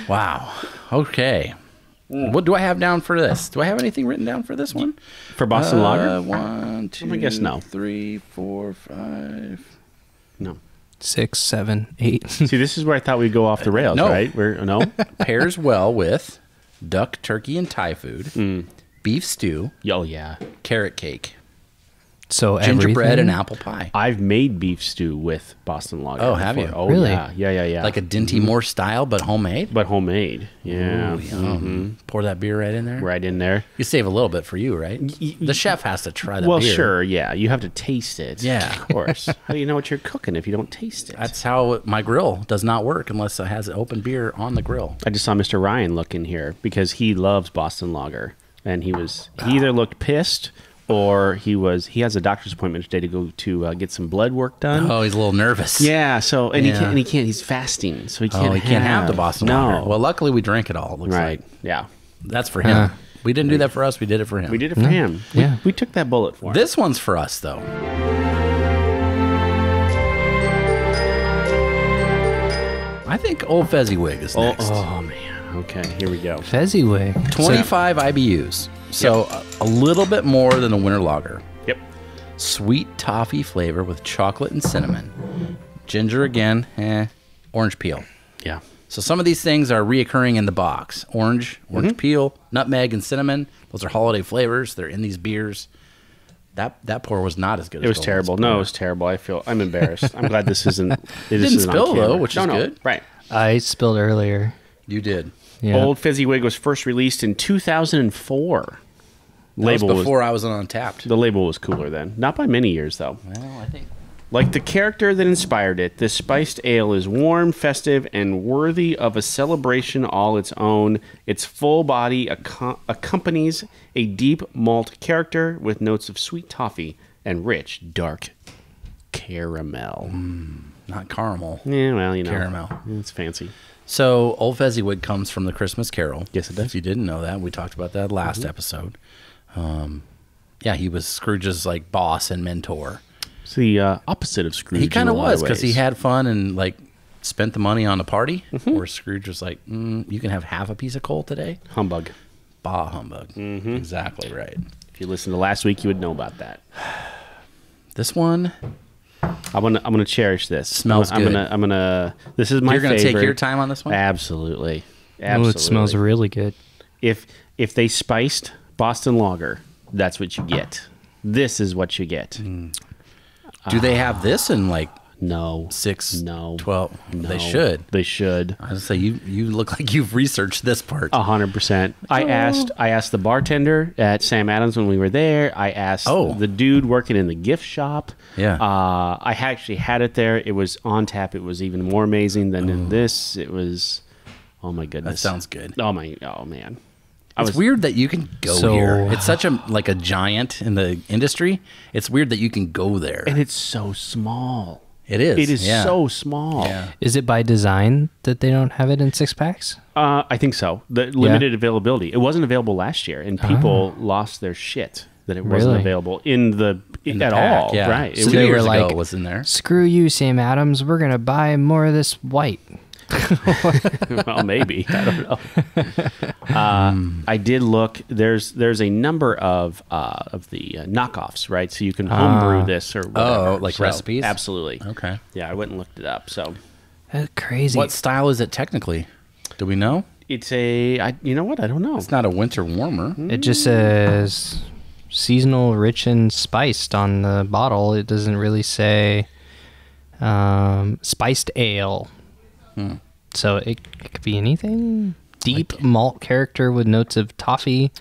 Wow. Okay. What do I have down for this? Do I have anything written down for this one? for Boston Lager? 1, 2, I guess no. 3, 4, 5. No. 6, 7, 8. See, this is where I thought we'd go off the rails, No. right? No? Pairs well with duck, turkey, and Thai food, beef stew, Oh, yeah. carrot cake, So gingerbread, everything? and apple pie. I've made beef stew with Boston Lager. Oh, have before. you? Oh, Really? Yeah. Like a Dinty Moore style, but homemade. But homemade. Yeah. Ooh, yum. Pour that beer right in there. Right in there. You save a little bit for you, right? The chef has to try the Well, beer. sure, yeah. You have to taste it. Yeah. Of course. How do you know what you're cooking if you don't taste it? That's how my grill does not work unless it has open beer on the grill. I just saw Mr. Ryan look in here because he loves Boston Lager. And he either looked pissed or he has a doctor's appointment today to go to get some blood work done. Oh, he's a little nervous. Yeah, so he Yeah. can't he's fasting, so he can't Oh, he can't have the Boston no. Lager. Well, luckily we drank it all. It looks Right. like. Yeah. That's for him. We didn't do that for us. We did it for him. We did it for him. Yeah. We took that bullet for him. This one's for us, though. I think Old Fezziwig is next. Oh man. Okay, here we go. Fezziwig. 25 IBUs. So a little bit more than a winter lager. Yep. Sweet toffee flavor with chocolate and cinnamon. Ginger again, orange peel. Yeah. So some of these things are reoccurring in the box. Orange peel, nutmeg, and cinnamon. Those are holiday flavors. They're in these beers. That pour was not as good. It was Golden's terrible. pour. No, it was terrible. I'm embarrassed. I'm glad this isn't. Didn't spill, though, which is no. good. Right. I spilled earlier. You did. Yeah. Old Fezziwig was first released in 2004. That was before I was on Untapped. The label was cooler then. Not by many years though. Well, I think. Like the character that inspired it, this spiced ale is warm, festive, and worthy of a celebration all its own. Its full body accompanies a deep malt character with notes of sweet toffee and rich, dark caramel. Not caramel. Yeah, well, you know. Caramel. It's fancy. So, Old Fezziwig comes from the Christmas Carol. Yes, it does. If you didn't know that, we talked about that last episode. Yeah, he was Scrooge's like boss and mentor. It's the opposite of Scrooge. He kind of in a lot was because he ways. had fun and like spent the money on a party, or Scrooge was like, you can have half a piece of coal today? Humbug. Bah humbug. Exactly right. If you listened to last week, you would know about that. This one I'm gonna cherish this. Smells good. I'm gonna. This is my You're gonna favorite. take your time on this one? Absolutely. Oh, Absolutely. it smells really good. If they spiced Boston Lager, that's what you get. This is what you get. Do they have this in like No. 6, No. 12? No. They should. They should. I was gonna say you look like you've researched this part. 100%. I asked the bartender at Sam Adams when we were there. I asked the dude working in the gift shop. Yeah. I actually had it there. It was on tap. It was even more amazing than in this. It was. Oh my goodness. That sounds good. Oh man. It's weird that you can go So- here. It's such a giant in the industry. It's weird that you can go there. And it's so small. It is. It is yeah. so small. Yeah. Is it by design that they don't have it in 6-packs? I think so. The limited availability. It wasn't available last year, and people lost their shit that it wasn't Really? available in the pack, all. yeah. Right. So It they years were ago like, it was in there. Screw you, Sam Adams. We're going to buy more of this white. well, maybe. I don't know. I did look. There's a number of the knockoffs, right? So you can homebrew this or whatever. Oh, like So, recipes? Absolutely. Okay. Yeah, I went and looked it up. So That's crazy. What style is it technically? Do we know? it's you know what? I don't know. It's not a winter warmer. It just says seasonal, rich, and spiced on the bottle. It doesn't really say spiced ale. So it could be anything. Deep malt character with notes of toffee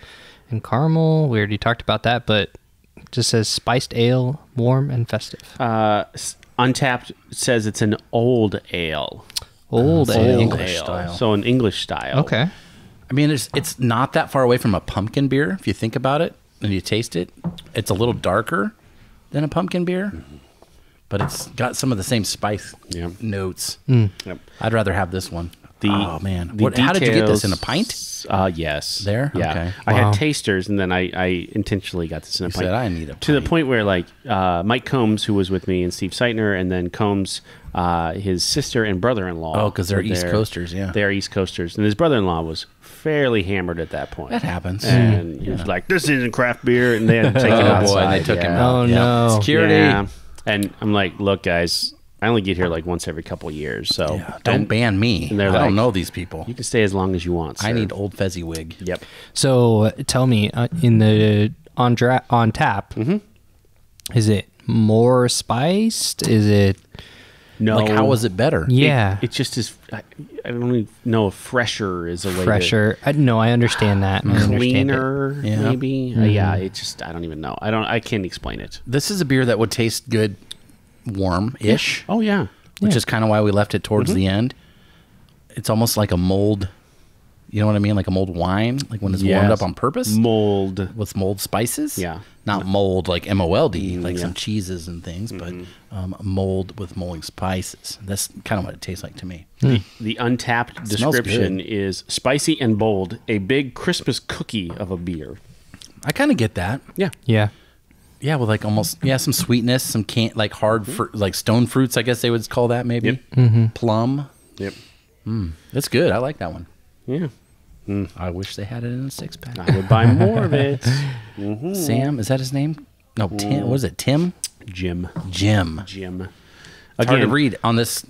and caramel. We already talked about that, but it just says spiced ale, warm and festive. Untapped says it's an old ale. Old ale. English style. So an English style. Okay. I mean, it's not that far away from a pumpkin beer if you think about it and you taste it. It's a little darker than a pumpkin beer, but it's got some of the same spice notes. Yep. I'd rather have this one. Oh man, the how did you get this details- in a pint? Yes. There? Yeah. Okay. I Wow. had tasters, and then I intentionally got this in a pint. said, "I need a To the pint." point where, like, Mike Combs, who was with me, and Steve Seitner, and then Combs, his sister and brother-in-law. Oh, 'cause they're were East there. Coasters, yeah. They're East Coasters. And his brother-in-law was fairly hammered at that point. That happens. And he was like, this isn't craft beer. And they had to take him Oh outside. boy, and they took him yeah. out. Oh, Yep. no. Security. Yeah. And I'm like, look, guys, I only get here like once every couple of years. So Yeah, don't ban me. and they're I like, don't know these people. you can stay as long as you want, I sir. need old Fezziwig. Yep. So tell me, in the on tap, is it more spiced? Is it? No. Like, how is it better? Yeah, It just is. I don't even know if fresher is a way fresher. No, I understand that. I to understand it. cleaner, Yeah. maybe. Yeah. It just. I don't even know. I can't explain it. This is a beer that would taste good warm-ish, Oh yeah. which is kind of why we left it towards the end. It's almost like a mold. You know what I mean? Like a mold wine, like when it's warmed Yes. up on purpose Mold. with mold spices. Yeah. Not mold like MOLD, like yeah. some cheeses and things, but mold with molding spices. That's kind of what it tastes like to me. The untapped smells description good. is spicy and bold, a big Christmas cookie of a beer. I kind of get that. Yeah. Yeah. Yeah, with like almost some sweetness, some like hard fruit, like stone fruits. I guess they would call that maybe plum. Yep. That's good. I like that one. Yeah. I wish they had it in a 6-pack. I would buy more of it. Sam, is that his name? No, Tim. What is it? Tim? Jim. Jim. Jim. It's hard to read on this.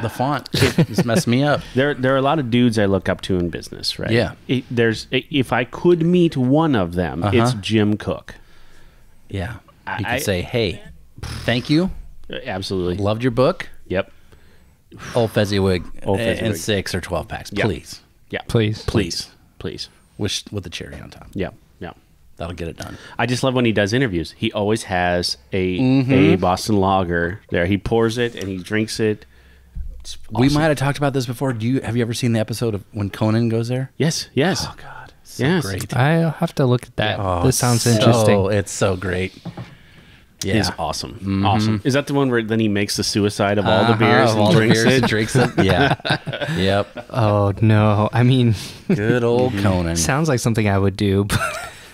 The font just messed me up. There are a lot of dudes I look up to in business, right? Yeah. If I could meet one of them, it's Jim Cook. Yeah, you I- could say, "Hey, thank you. Absolutely. Loved your book. Yep. Old Fezziwig, Old and Fezziwig. 6 or 12 packs, Yeah. please. Yeah. Please. Please. Please. With the cherry on top. Yeah. Yeah. That'll get it done. I just love when he does interviews. He always has a Boston Lager there. He pours it and he drinks it. It's We awesome. might have talked about this before. Have you ever seen the episode of when Conan goes there? Yes. Yes. Oh God, so Yes. great. I'll have to look at that. Oh, This sounds so- interesting. It's so great. Yeah, Is awesome. Awesome. Is that the one where then he makes the suicide of all the Uh-huh, beers of and all the drinks beers it? and drinks it. Yeah. Yep. Oh no! I mean, Good old Conan. sounds like something I would do.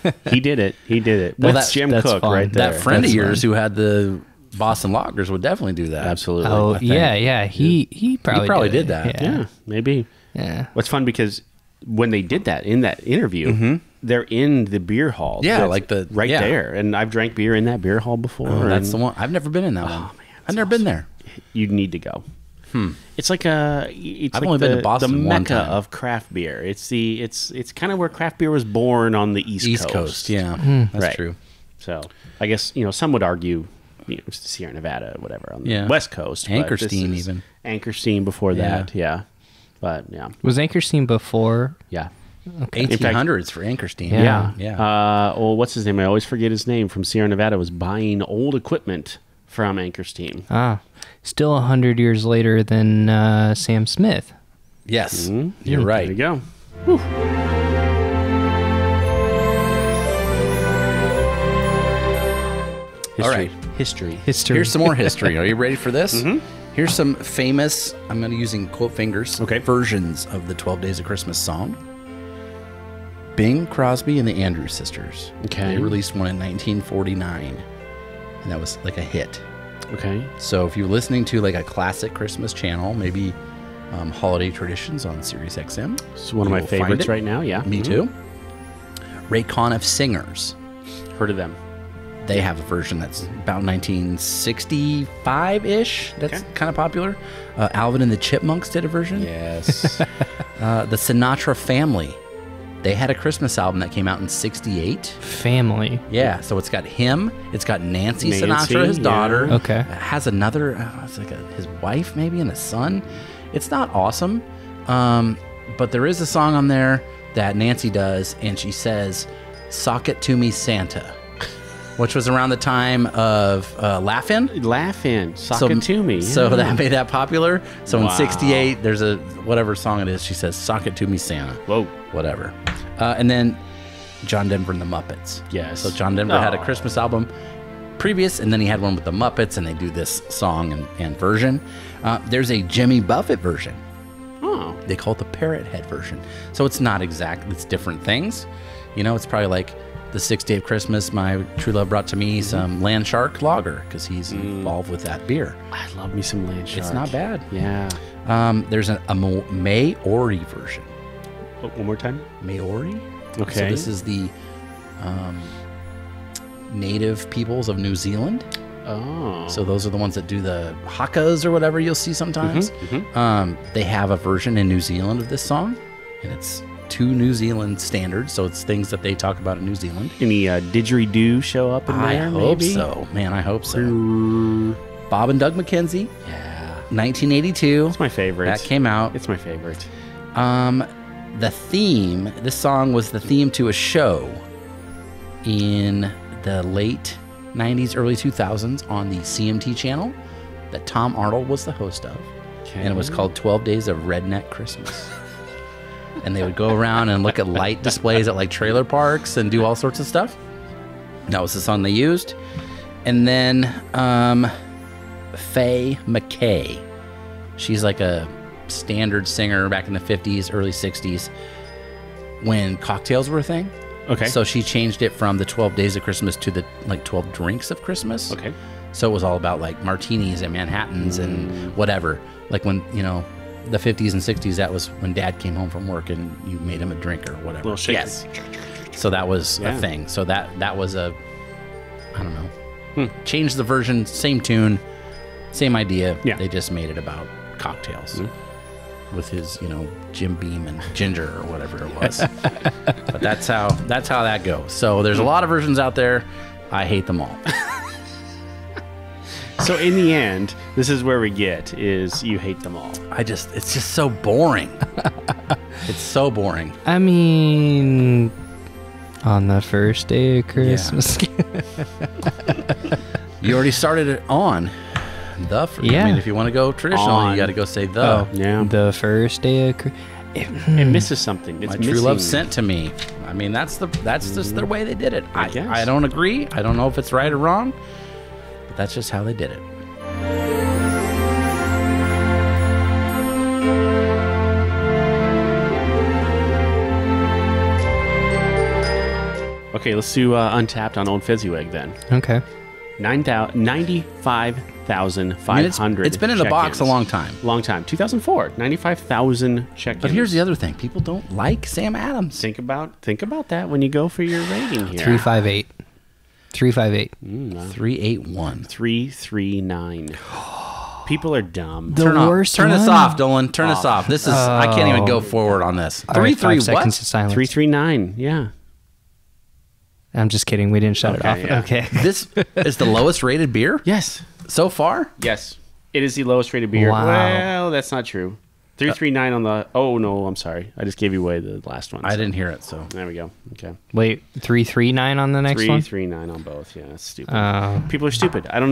But He did it. He did it. Well, That's that- Jim that's Cook fun. right there. That friend That's of yours fun. who had the Boston Loggers would definitely do that. Absolutely. Oh, I think. yeah. He probably did that. Yeah, maybe. Yeah. What's fun because when they did that in that interview, they're in the beer hall. Yeah, That's like right there. And I've drank beer in that beer hall before. Oh, that's and the one. I've never been in that one. man, I've never been there. You need to go. It's like it's I've like only been to Boston the one mecca time. of craft beer. It's kind of where craft beer was born on the East Coast. Yeah, that's Right. true. So I guess some would argue, Sierra Nevada, whatever, on the Yeah. West Coast. but Anchor this Steam is even. Anchor Steam before that. Yeah, but yeah, Was Anchor Steam before? yeah. 1800s for Anchor Steam. Yeah. yeah. Well, what's his name? I always forget his name. From Sierra Nevada, was buying old equipment from Anchor Steam. Still 100 years later than Sam Smith. Yes, you're right. There you go. History. All right. History. Here's some more history. Are you ready for this? Here's some famous, I'm going to using quote fingers, versions of the 12 Days of Christmas song. Bing Crosby and the Andrews Sisters. Okay. They released one in 1949, and that was like a hit. Okay. So if you're listening to like a classic Christmas channel, maybe Holiday Traditions on Sirius XM. It's one of my you'll find favorites it. right now. Yeah. Me too. Ray Conniff Singers. Heard of them. They have a version that's about 1965-ish. That's kind of popular. Alvin and the Chipmunks did a version. Yes. The Sinatra Family. They had a Christmas album that came out in 68. Family. Yeah, so it's got him. It's got Nancy Nancy, Sinatra, his daughter. yeah. Okay. It has another, it's like his wife maybe and a son. It's not awesome, but there is a song on there that Nancy does, and she says, "Sock it to me, Santa," which was around the time of Laugh-In. Laugh-In. Sock it to me. So Yeah. that made that popular. So Wow. in 68, there's a, whatever song it is, she says, "Sock it to me, Santa." Whoa. Whatever. And then John Denver and the Muppets. Yes. So John Denver had a Oh. Christmas album previous, and then he had one with the Muppets, and they do this song and version. There's a Jimmy Buffett version. Oh. They call it the Parrot Head version. So it's not exact. It's different things. It's probably like the 6th Day of Christmas, my true love brought to me some Land Shark Lager, because he's involved with that beer. I love me some Land Shark. It's not bad. Yeah. There's a Maori version. Oh, one more time. Maori? Okay. So this is the native peoples of New Zealand. Oh. So those are the ones that do the hakas or whatever you'll see sometimes. They have a version in New Zealand of this song, and it's to New Zealand standards, so it's things that they talk about in New Zealand. Any didgeridoo show up in I there? hope maybe? so. Man, I hope so. Bob and Doug McKenzie, Yeah. 1982. It's my favorite. That came out. It's my favorite. The theme, this song was the theme to a show in the late 90s, early 2000s on the CMT channel that Tom Arnold was the host of. Okay. And it was called 12 Days of Redneck Christmas. And they would go around and look at light displays at like trailer parks and do all sorts of stuff. That was the song they used. And then Faye McKay. She's like a standard singer back in the 50s, early 60s when cocktails were a thing. Okay. So she changed it from the 12 Days of Christmas to the like 12 Drinks of Christmas. Okay. So it was all about like martinis and Manhattans and whatever. Like when, the 50s and 60s, that was when Dad came home from work and you made him a drink or whatever. Little shaker. Yes. So that was Yeah. a thing. So that was a, I don't know. Changed the version, same tune, same idea. Yeah. They just made it about cocktails with his, Jim Beam and Ginger or whatever it was. But that's how that goes. So there's a lot of versions out there. I hate them all. So in the end, this is where we get is you hate them all. It's just so boring. It's so boring. I mean, on the first day of Christmas. You already started it on the first. Yeah. I mean, if you want to go traditional, On. you got to go say the. Oh, Yeah. The first day of Christmas. It misses something. It's My missing. true love sent to me. I mean, that's just the way they did it. I guess. I don't agree. I don't know if it's right or wrong, but that's just how they did it. Okay, let's do Untapped on Old Fezziwig then. Okay. 95,500. It's been in the box a long time. Long time. 2004. 95,000 check-ins. But here's the other thing: people don't like Sam Adams. Think about that when you go for your rating here. 358. 358. 381. 339. People are dumb. The worst Turn this one? off, Dolan. Turn this off. This is. I can't even go forward on this. All right, 3 5 seconds what? of silence. 339. Yeah. I'm just kidding. We didn't shut it off. yeah. Okay. This is the lowest rated beer Yes. so far. Yes. It is the lowest rated beer. Wow. Well, that's not true. 339 on the. Oh no, I'm sorry. I just gave you away the last one. I didn't hear it, so There we go. Okay. Wait, 339 on the next one? 339 on both. Yeah, that's stupid. People are stupid. I don't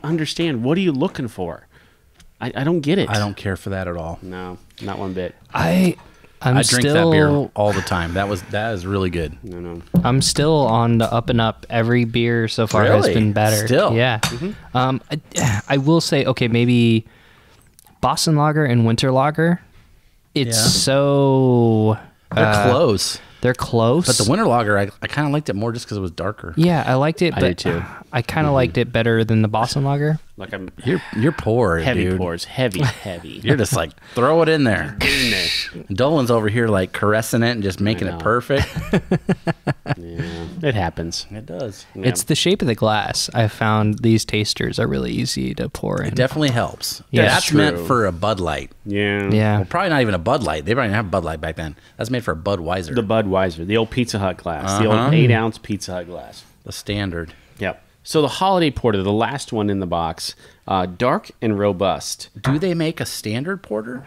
understand. What are you looking for? I don't get it. I don't care for that at all. No, not one bit. I'm I drink still, that beer all the time. That is really good. No. I'm still on the up and up. Every beer so far has Really? been better. Still? Yeah. I will say, okay, maybe Boston Lager and Winter Lager. It's Yeah. so... They're close. They're close. But the Winter Lager, I kind of liked it more just because it was darker. Yeah, I liked it, I but did too. I kind of liked it better than the Boston Lager. Like I'm You're poor, heavy dude. pours. Heavy. You're just like, throw it in there. in there. Dolan's over here like caressing it and just making know. it perfect. Yeah, it happens. It does. Yeah. It's the shape of the glass. I found these tasters are really easy to pour in. It definitely helps. Yeah, That's true. meant for a Bud Light. Yeah. Yeah. Well, probably not even a Bud Light. They probably didn't have Bud Light back then. That's made for a Budweiser. The Budweiser, the old Pizza Hut glass, the old 8-ounce Pizza Hut glass. The standard. Yep. So the holiday porter, the last one in the box, dark and robust. Do they make a standard porter?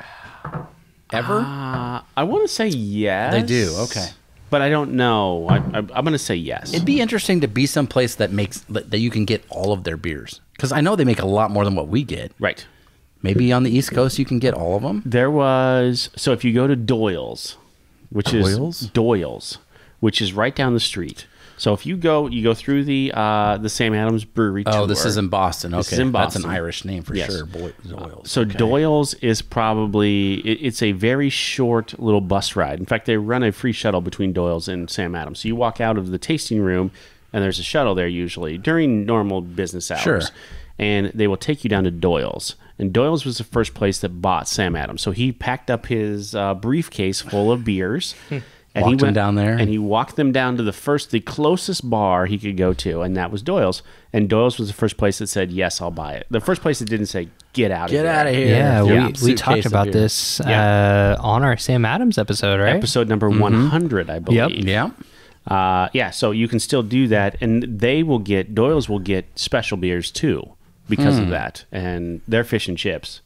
Ever? I want to say yes. They do, okay. But I don't know. I'm going to say yes. It'd be interesting to be someplace that you can get all of their beers. Because I know they make a lot more than what we get. Right. Maybe on the East Coast you can get all of them. There was, so if you go to Doyle's, which is right down the street. So if you go through the Sam Adams Brewery tour. Oh, this is in Boston. Okay, This is in That's an Boston. Irish name for Yes. sure. Doyle's. So Okay. Doyle's is probably it's a very short little bus ride. In fact, they run a free shuttle between Doyle's and Sam Adams. So you walk out of the tasting room, and there's a shuttle there usually during normal business hours. Sure. And they will take you down to Doyle's. And Doyle's was the first place that bought Sam Adams. So he packed up his briefcase full of beers. And Walked them down there. And he walked them down to the closest bar he could go to, and that was Doyle's. And Doyle's was the first place that said, yes, I'll buy it. The first place that didn't say, get out of here. Get out of here. Yeah, Yeah. we Suitcase talked of about beer. this Yeah. on our Sam Adams episode, right? Episode number 100, I believe. Yeah. Yeah, so you can still do that, and Doyle's will get special beers too because of that, and their fish and chips.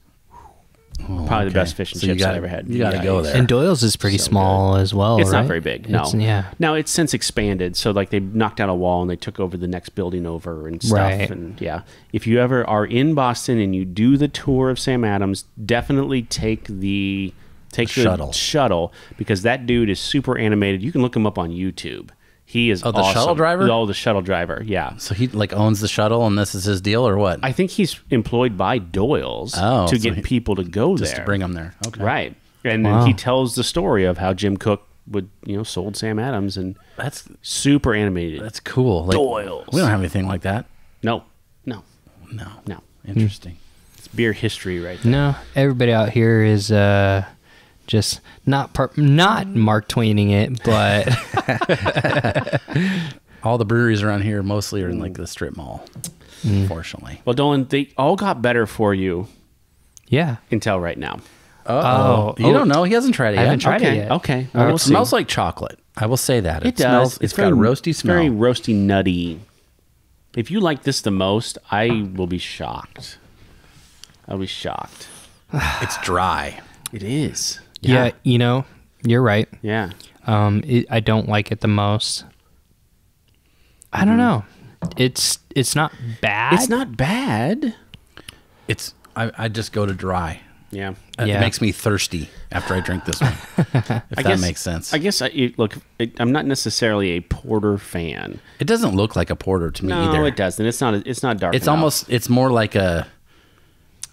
Probably the best fish and chips I ever had. You got to go there. And Doyle's is pretty small as well, It's right? not very big. No. Yeah. Now it's since expanded. So like they knocked down a wall and they took over the next building over and stuff. Right. And yeah, if you ever are in Boston and you do the tour of Sam Adams, definitely take the shuttle because that dude is super animated. You can look him up on YouTube. He is the awesome. shuttle driver? Oh, the shuttle driver. Yeah. So he like owns the shuttle, and this is his deal, or what? I think he's employed by Doyle's Oh, to so get people to go Just there. to bring them there. Okay. Right. And Wow. then he tells the story of how Jim Cook would, sold Sam Adams and That's super animated. that's cool. Like, Doyle's. We don't have anything like that. No. No. Interesting. It's beer history right there. No, everybody out here is just not Mark Twaining it, but All the breweries around here mostly are in like the strip mall. Unfortunately. Well, Dolan, they all got better for you yeah. until right now. You don't know. He hasn't tried it I yet. haven't tried okay. it yet. Okay. Well, We'll it see. smells like chocolate. I will say that. It smells, does. it's got a roasty smell. Very roasty, nutty. If you like this the most, I will be shocked. I'll be shocked. It's dry. It is. Yeah, you're right. Yeah. I don't like it the most. I don't know. It's not bad. It's not bad. It's I just go to dry. Yeah. It Yeah. makes me thirsty after I drink this one. If that makes sense. I guess I'm not necessarily a porter fan. It doesn't look like a porter to me No, either. it doesn't. It's not dark. It's enough. almost. It's more like a.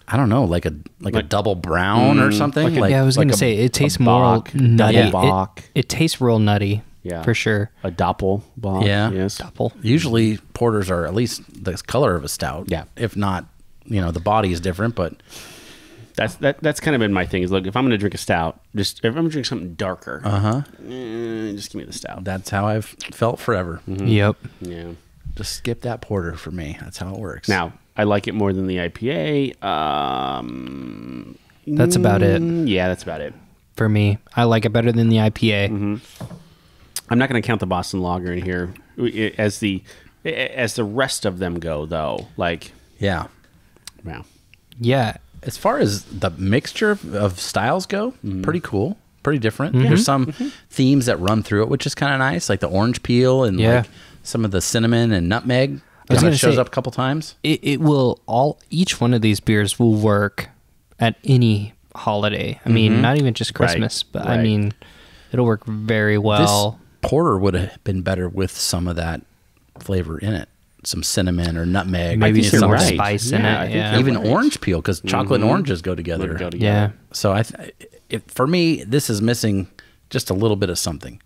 I don't know, like a double brown or something. like a- Like yeah, I was like going to a- say it tastes a more Bock, nutty. double Bock. It tastes real nutty. Yeah. for sure. A Doppelbock. Yeah. Yes. Double. Usually porters are at least the color of a stout. Yeah. If not, the body is different, but That's kind of been my thing. Is look, if I'm going to drink a stout, if I'm going to drink something darker, just give me the stout. that's how I've felt forever. Yep. Yeah. Just skip that porter for me. That's how it works. Now I like it more than the IPA. That's about it Yeah, that's about it. for me. I like it better than the IPA. I'm not going to count the Boston Lager in here as the rest of them go, though. Like, yeah. wow. Yeah. As far as the mixture of styles go, pretty cool, pretty different. There's some themes that run through it, which is kind of nice, like the orange peel and like some of the cinnamon and nutmeg. was Kind gonna of shows say- up a couple times. It will each one of these beers will work at any holiday. I mean, not even just Christmas, but I right. mean, it'll work very well. This porter would have been better with some of that flavor in it, some cinnamon or nutmeg, Maybe think some you're more right. spice in Yeah, I it. think Yeah. you're even right. orange peel, because chocolate and oranges go together. Would go together. Yeah. So for me, this is missing just a little bit of something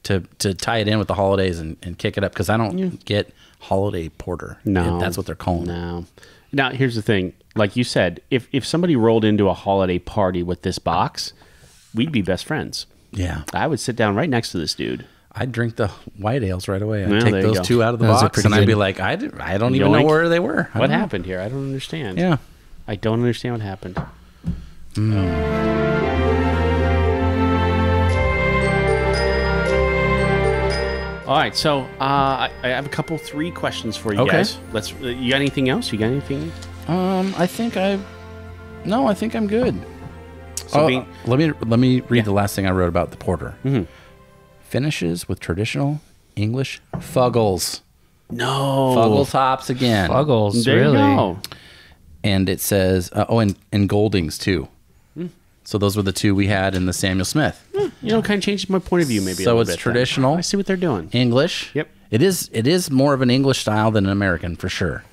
to tie it in with the holidays and kick it up, because I don't get holiday porter. No. If that's what they're calling it. No. Now, here's the thing. Like you said, if somebody rolled into a holiday party with this box, we'd be best friends. Yeah. I would sit down right next to this dude. I'd drink the white ales right away. I'd Well, take there you those go. two out of the Those are box, pretty and I'd be good. like, I don't even know Yoink. where they were. I What don't know. happened here? I don't understand. Yeah. I don't understand what happened. All right, so I have three questions for you Okay. guys. You got anything else? You got anything? I think I'm good. So being- let me read the last thing I wrote about the porter. Mm-hmm. Finishes with traditional English fuggles. No. Fuggle tops again. Fuggles, There really. you go. And it says, and Goldings too. So those were the two we had in the Samuel Smith. Kind of changes my point of view maybe a So little it's bit then. traditional. I see what they're doing. English. Yep. It is more of an English style than an American for sure.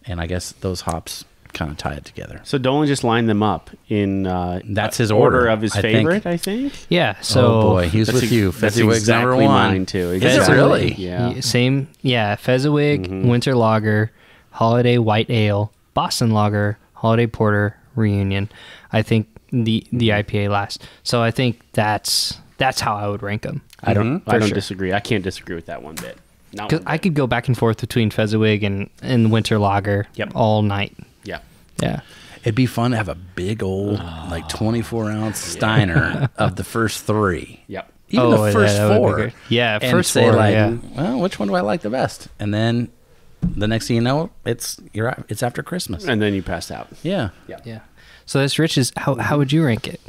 And I guess those hops kind of tie it together. So Dolan just lined them up in That's his order, of his I think. favorite, I think. Yeah. So oh boy, he's That's with you. that's Fezziwig's exactly number one. mine too. Is it Exactly. really? Yeah. Same. Yeah. Fezziwig, Winter Lager, Holiday White Ale, Boston Lager, Holiday Porter, Reunion. I think the IPA last. So I think that's how I would rank them. I don't For sure. disagree. I can't disagree with that one bit. Not Because one I bit. could go back and forth between Fezziwig and Winter Lager Yep. all night. Yeah. Yeah. It'd be fun to have a big old, 24-ounce Steiner of the first three. Yep. Even the first that would be four. great. Yeah, And first say four. like, Yeah. well, which one do I like the best? And then the next thing you know, it's after Christmas. And then you passed out. Yeah. Yeah. So this Rich is how would you rank it?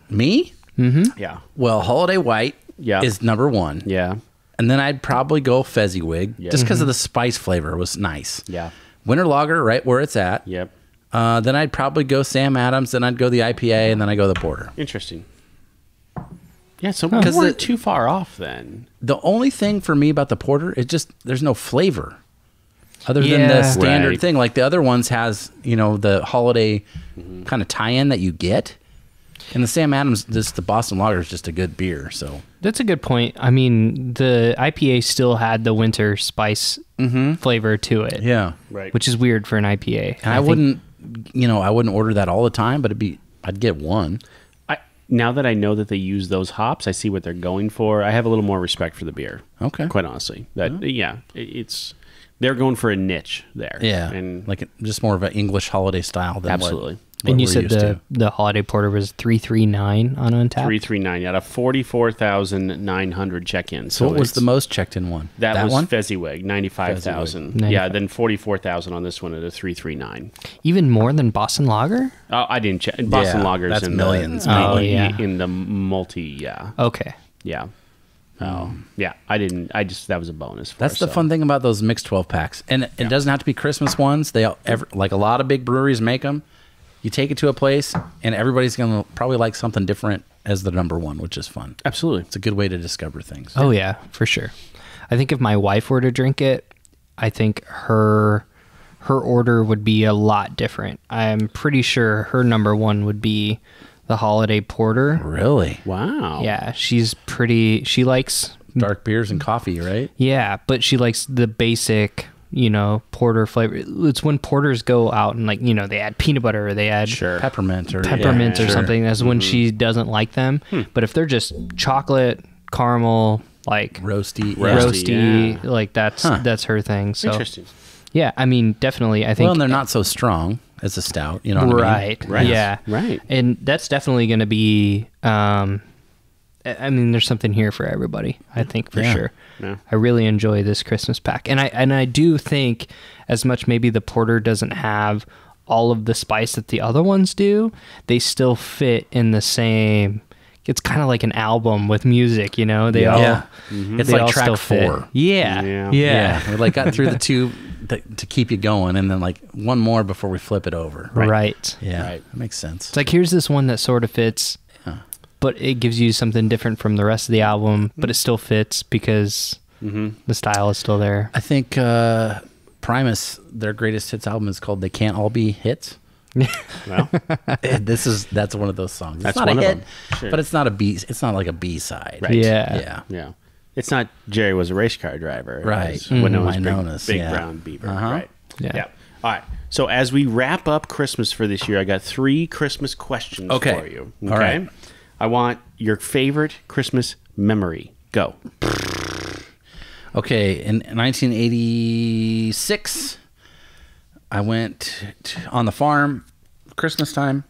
Me? Yeah. Well, Holiday White Yeah. is number one. Yeah. And then I'd probably go Fezziwig Yeah. just because of the spice flavor was nice. Yeah. Winter Lager, right where it's at. Yep. Then I'd probably go Sam Adams. Then I'd go the IPA, and then I go the Porter. Interesting. Yeah, so we Because weren't too far off then. The only thing for me about the Porter is just there's no flavor other than Yeah. the standard Right. thing. Like the other ones has, the holiday kind of tie-in that you get. And the Sam Adams, the Boston Lager is just a good beer. So That's a good point. I mean, the IPA still had the winter spice flavor to it. yeah, Right. Which is weird for an IPA. and I think- wouldn't order that all the time, but I'd get one. Now that I know that they use those hops, I see what they're going for. I have a little more respect for the beer. Okay. Quite honestly. It's they're going for a niche there. Yeah, And like just more of an English holiday style than Absolutely. What And you we're said used to. the holiday porter was 339 on Untapped. 339 out of 44,900 check-ins. So what was it's- the most checked in one? That was one? Fezziwig, 95,000. Fezziwig. Yeah, then 44,000 on this one at a 339. Even more than Boston Lager? Oh, I didn't check. Boston Yeah, Lager's that's in millions, The, Oh, yeah. In the multi, yeah. Okay. Yeah. Oh, yeah. I didn't. that was a bonus. For That's us, the so. fun thing about those mixed 12 packs, and it doesn't have to be Christmas ones. Like a lot of big breweries make them. You take it to a place, and everybody's gonna probably like something different as the number one, which is fun. Absolutely. It's a good way to discover things. Oh, yeah, for sure. I think if my wife were to drink it, I think her order would be a lot different. I'm pretty sure her number one would be the holiday porter. Really? Wow. Yeah, she likes dark beers and coffee, right? Yeah, but she likes the basic, porter flavor. It's when porters go out and they add peanut butter or they add Peppermint or something. That's when she doesn't like them. But if they're just chocolate, caramel, like roasty, like that's her thing. So interesting. Yeah, I mean, definitely. I think. Well, and they're not so strong as a stout. You know what I mean? Right. Yeah. Right. And that's definitely going to be. I mean, there's something here for everybody. I think for sure. Yeah. I really enjoy this Christmas pack, and I do think, as much maybe the porter doesn't have all of the spice that the other ones do, they still fit in the same. It's kind of like an album with music, They all. It's they like all track still 4. Fit. Yeah. We got through the 2 to keep you going, and then one more before we flip it over. Right. Yeah. Right. That makes sense. It's like, here's this one that sort of fits. But it gives you something different from the rest of the album, but it still fits because the style is still there. I think Primus, their greatest hits album is called "They Can't All Be Hits." Well, that's one of those songs. That's it's not one a of hit, them. Sure. but it's not a B. It's not like a B side. Right. Yeah. Yeah. It's not Jerry was a race car driver. Right. Winona's Big Brown Beaver. Right. Yeah. All right. So as we wrap up Christmas for this year, I got 3 Christmas questions for you. Okay. All right. I want your favorite Christmas memory. Go. Okay. In 1986, I went on the farm Christmas time.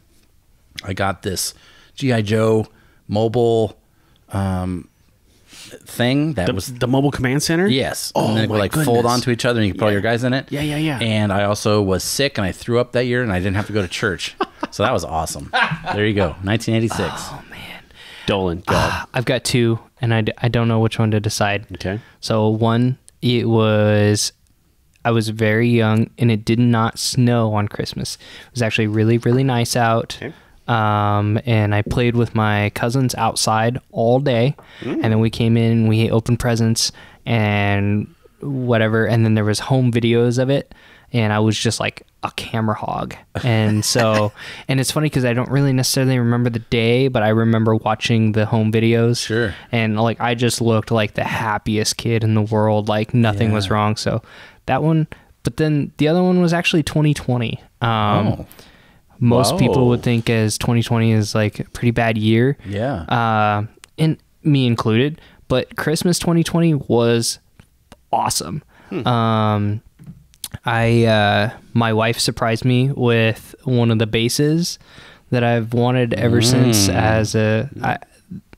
I got this G.I. Joe mobile thing that was the mobile command center. Yes. Oh, and then it would fold onto each other and you could put all your guys in it. Yeah. And I also was sick and I threw up that year and I didn't have to go to church. So that was awesome. There you go. 1986. Oh, man. Dolan, go. I've got 2, and I don't know which one to decide. Okay. So one, I was very young, and it did not snow on Christmas. It was actually really, really nice out. Okay. And I played with my cousins outside all day, and then we came in, we opened presents and whatever, and then there was home videos of it, and I was just like a camera hog. And so, and it's funny because I don't really necessarily remember the day, but I remember watching the home videos. Sure. And I just looked like the happiest kid in the world, like nothing was wrong. So that one, but then the other one was actually 2020. Most people would think as 2020 is like a pretty bad year. Yeah. And me included, but Christmas 2020 was awesome. My wife surprised me with one of the basses that I've wanted ever since that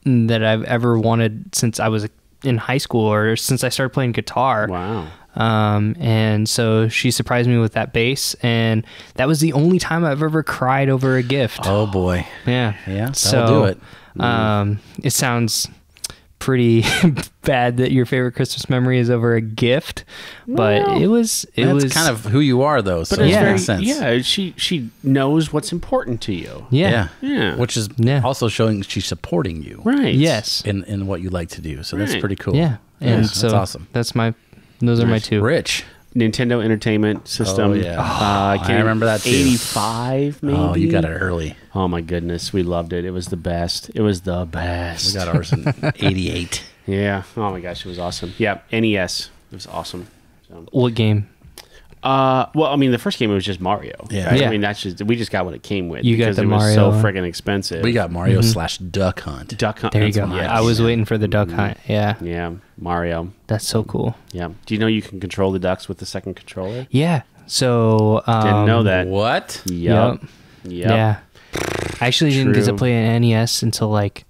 I've ever wanted since I was in high school or since I started playing guitar. Wow. And so she surprised me with that bass, and that was the only time I've ever cried over a gift. Oh boy. Yeah. Yeah. That'll do it. It sounds pretty bad that your favorite Christmas memory is over a gift, but it was kind of who you are though. So But it it's makes sense. Yeah, she knows what's important to you. Yeah. Which is also showing she's supporting you. Right. Yes. In what you like to do. So that's pretty cool. Yeah. And Yes, so that's awesome. Those are my 2. Rich. Nintendo Entertainment System. Oh, yeah. I remember that too. 85 maybe. Oh, you got it early. Oh my goodness, we loved it. It was the best. It was the best. We got ours in 88. Yeah. Oh my gosh, it was awesome. Yeah. NES. It was awesome. So. What game? Well, I mean, the first game it was just Mario. Yeah. Right? Yeah. I mean, we just got what it came with. You got because the it was Mario. so friggin' expensive. We got Mario / Duck Hunt. Duck Hunt. There you that's go. what I was waiting for the Duck Hunt. Yeah. Yeah, Mario. That's so cool. Yeah. Do you know you can control the ducks with the second controller? Yeah. So Didn't know that. What? Yep. Yeah. I actually didn't get to play an NES until like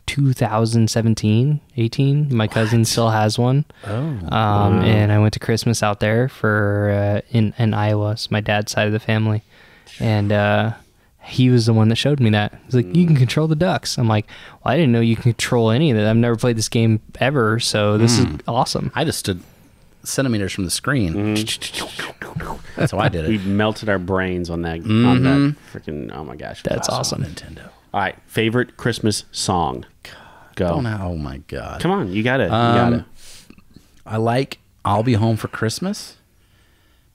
2017, 18. My cousin still has one. And I went to Christmas out there for in Iowa. It's my dad's side of the family. And he was the one that showed me that. He's like, you can control the ducks. I'm like, well, I didn't know you can control any of that. I've never played this game ever, so this is awesome. I just stood centimeters from the screen. That's how I did it. We melted our brains on that freaking, oh my gosh. That's awesome. Nintendo. All right, favorite Christmas song. Go. Oh my God. Come on, you got it. You got it. I like I'll Be Home for Christmas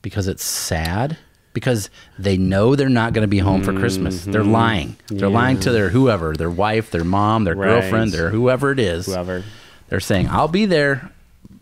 because it's sad. Because they know they're not going to be home for Christmas. They're lying. They're lying to their whoever, their wife, their mom, their girlfriend, their whoever it is. Whoever. They're saying, I'll be there,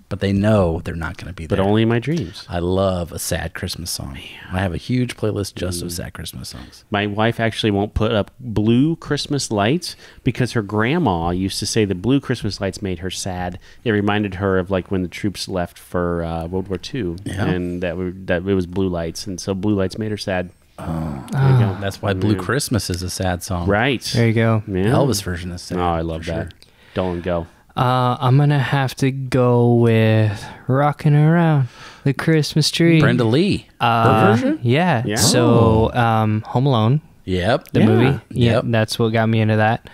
but they know they're not going to be there. But only in my dreams. I love a sad Christmas song. I have a huge playlist just of sad Christmas songs. My wife actually won't put up blue Christmas lights because her grandma used to say the blue Christmas lights made her sad. It reminded her of like when the troops left for World War II, and that it was blue lights, and so blue lights made her sad. Oh, there you go. That's why Blue Christmas is a sad song. Right. There you go. Yeah. Elvis version is sad. Oh, I love that. Sure. Dolan, go. I'm going to have to go with Rockin' Around the Christmas Tree. Brenda Lee. Her version? Yeah. Yeah. So, Home Alone, Yep. the movie. Yeah, Yep. that's what got me into that.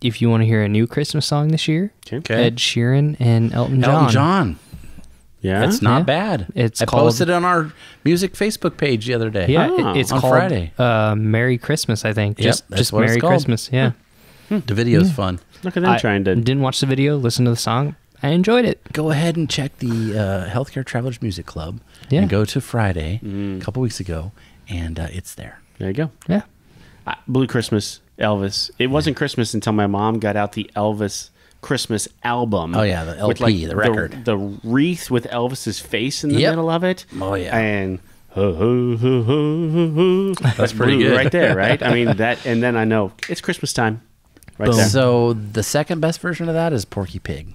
If you want to hear a new Christmas song this year, Okay. Ed Sheeran and Elton John. Elton John. Yeah. It's not Yeah. bad. It's I called- posted it on our music Facebook page the other day. Yeah, Ah, it's on called Friday. Merry Christmas, I think. Yep, Just that's what it's Merry called. Christmas. Yeah. The video's fun. Look at them I trying to. didn't watch the video, listen to the song. I enjoyed it. Go ahead and check the Healthcare Travelers Music Club. Yeah. And go to Friday, a couple weeks ago, and it's there. There you go. Yeah. Blue Christmas, Elvis. It wasn't Christmas until my mom got out the Elvis Christmas album. Oh, yeah, the with, LP, the record. The wreath with Elvis's face in the Yep. middle of it. Oh, yeah. And that's pretty good. right there, right? I mean, that, and then I know it's Christmas time. Right Boom. there. So the second best version of that is Porky Pig.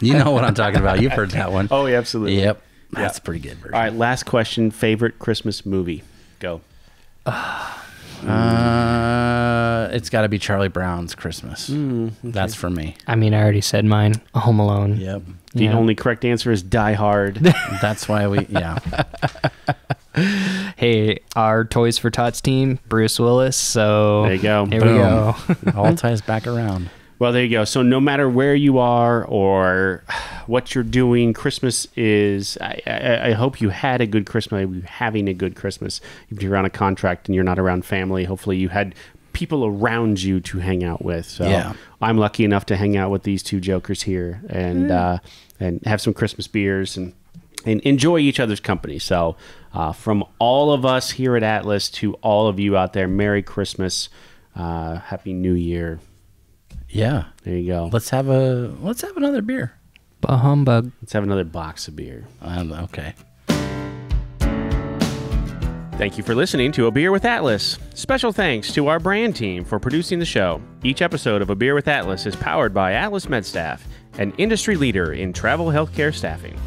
You know what I'm talking about. You've heard that one. Oh, yeah, absolutely. Yep. That's a pretty good version. All right, last question. Favorite Christmas movie? Go. It's got to be Charlie Brown's Christmas. That's for me. I mean, I already said mine. Home Alone. Yep. The Yeah. only correct answer is Die Hard. That's why yeah. Hey, our Toys for Tots team, Bruce Willis. So There you go. Here Boom. we go. It all ties back around. Well, there you go. So no matter where you are or what you're doing, Christmas is, I hope you had a good Christmas. You're having a good Christmas. If you're on a contract and you're not around family, hopefully you had people around you to hang out with. So Yeah. I'm lucky enough to hang out with these two jokers here and have some Christmas beers and enjoy each other's company. So from all of us here at Atlas to all of you out there, Merry Christmas, Happy New Year. Yeah. There you go. Let's have another beer. Bah humbug. Let's have another box of beer. Okay. Thank you for listening to A Beer with Atlas. Special thanks to our brand team for producing the show. Each episode of A Beer with Atlas is powered by Atlas MedStaff, an industry leader in travel healthcare staffing.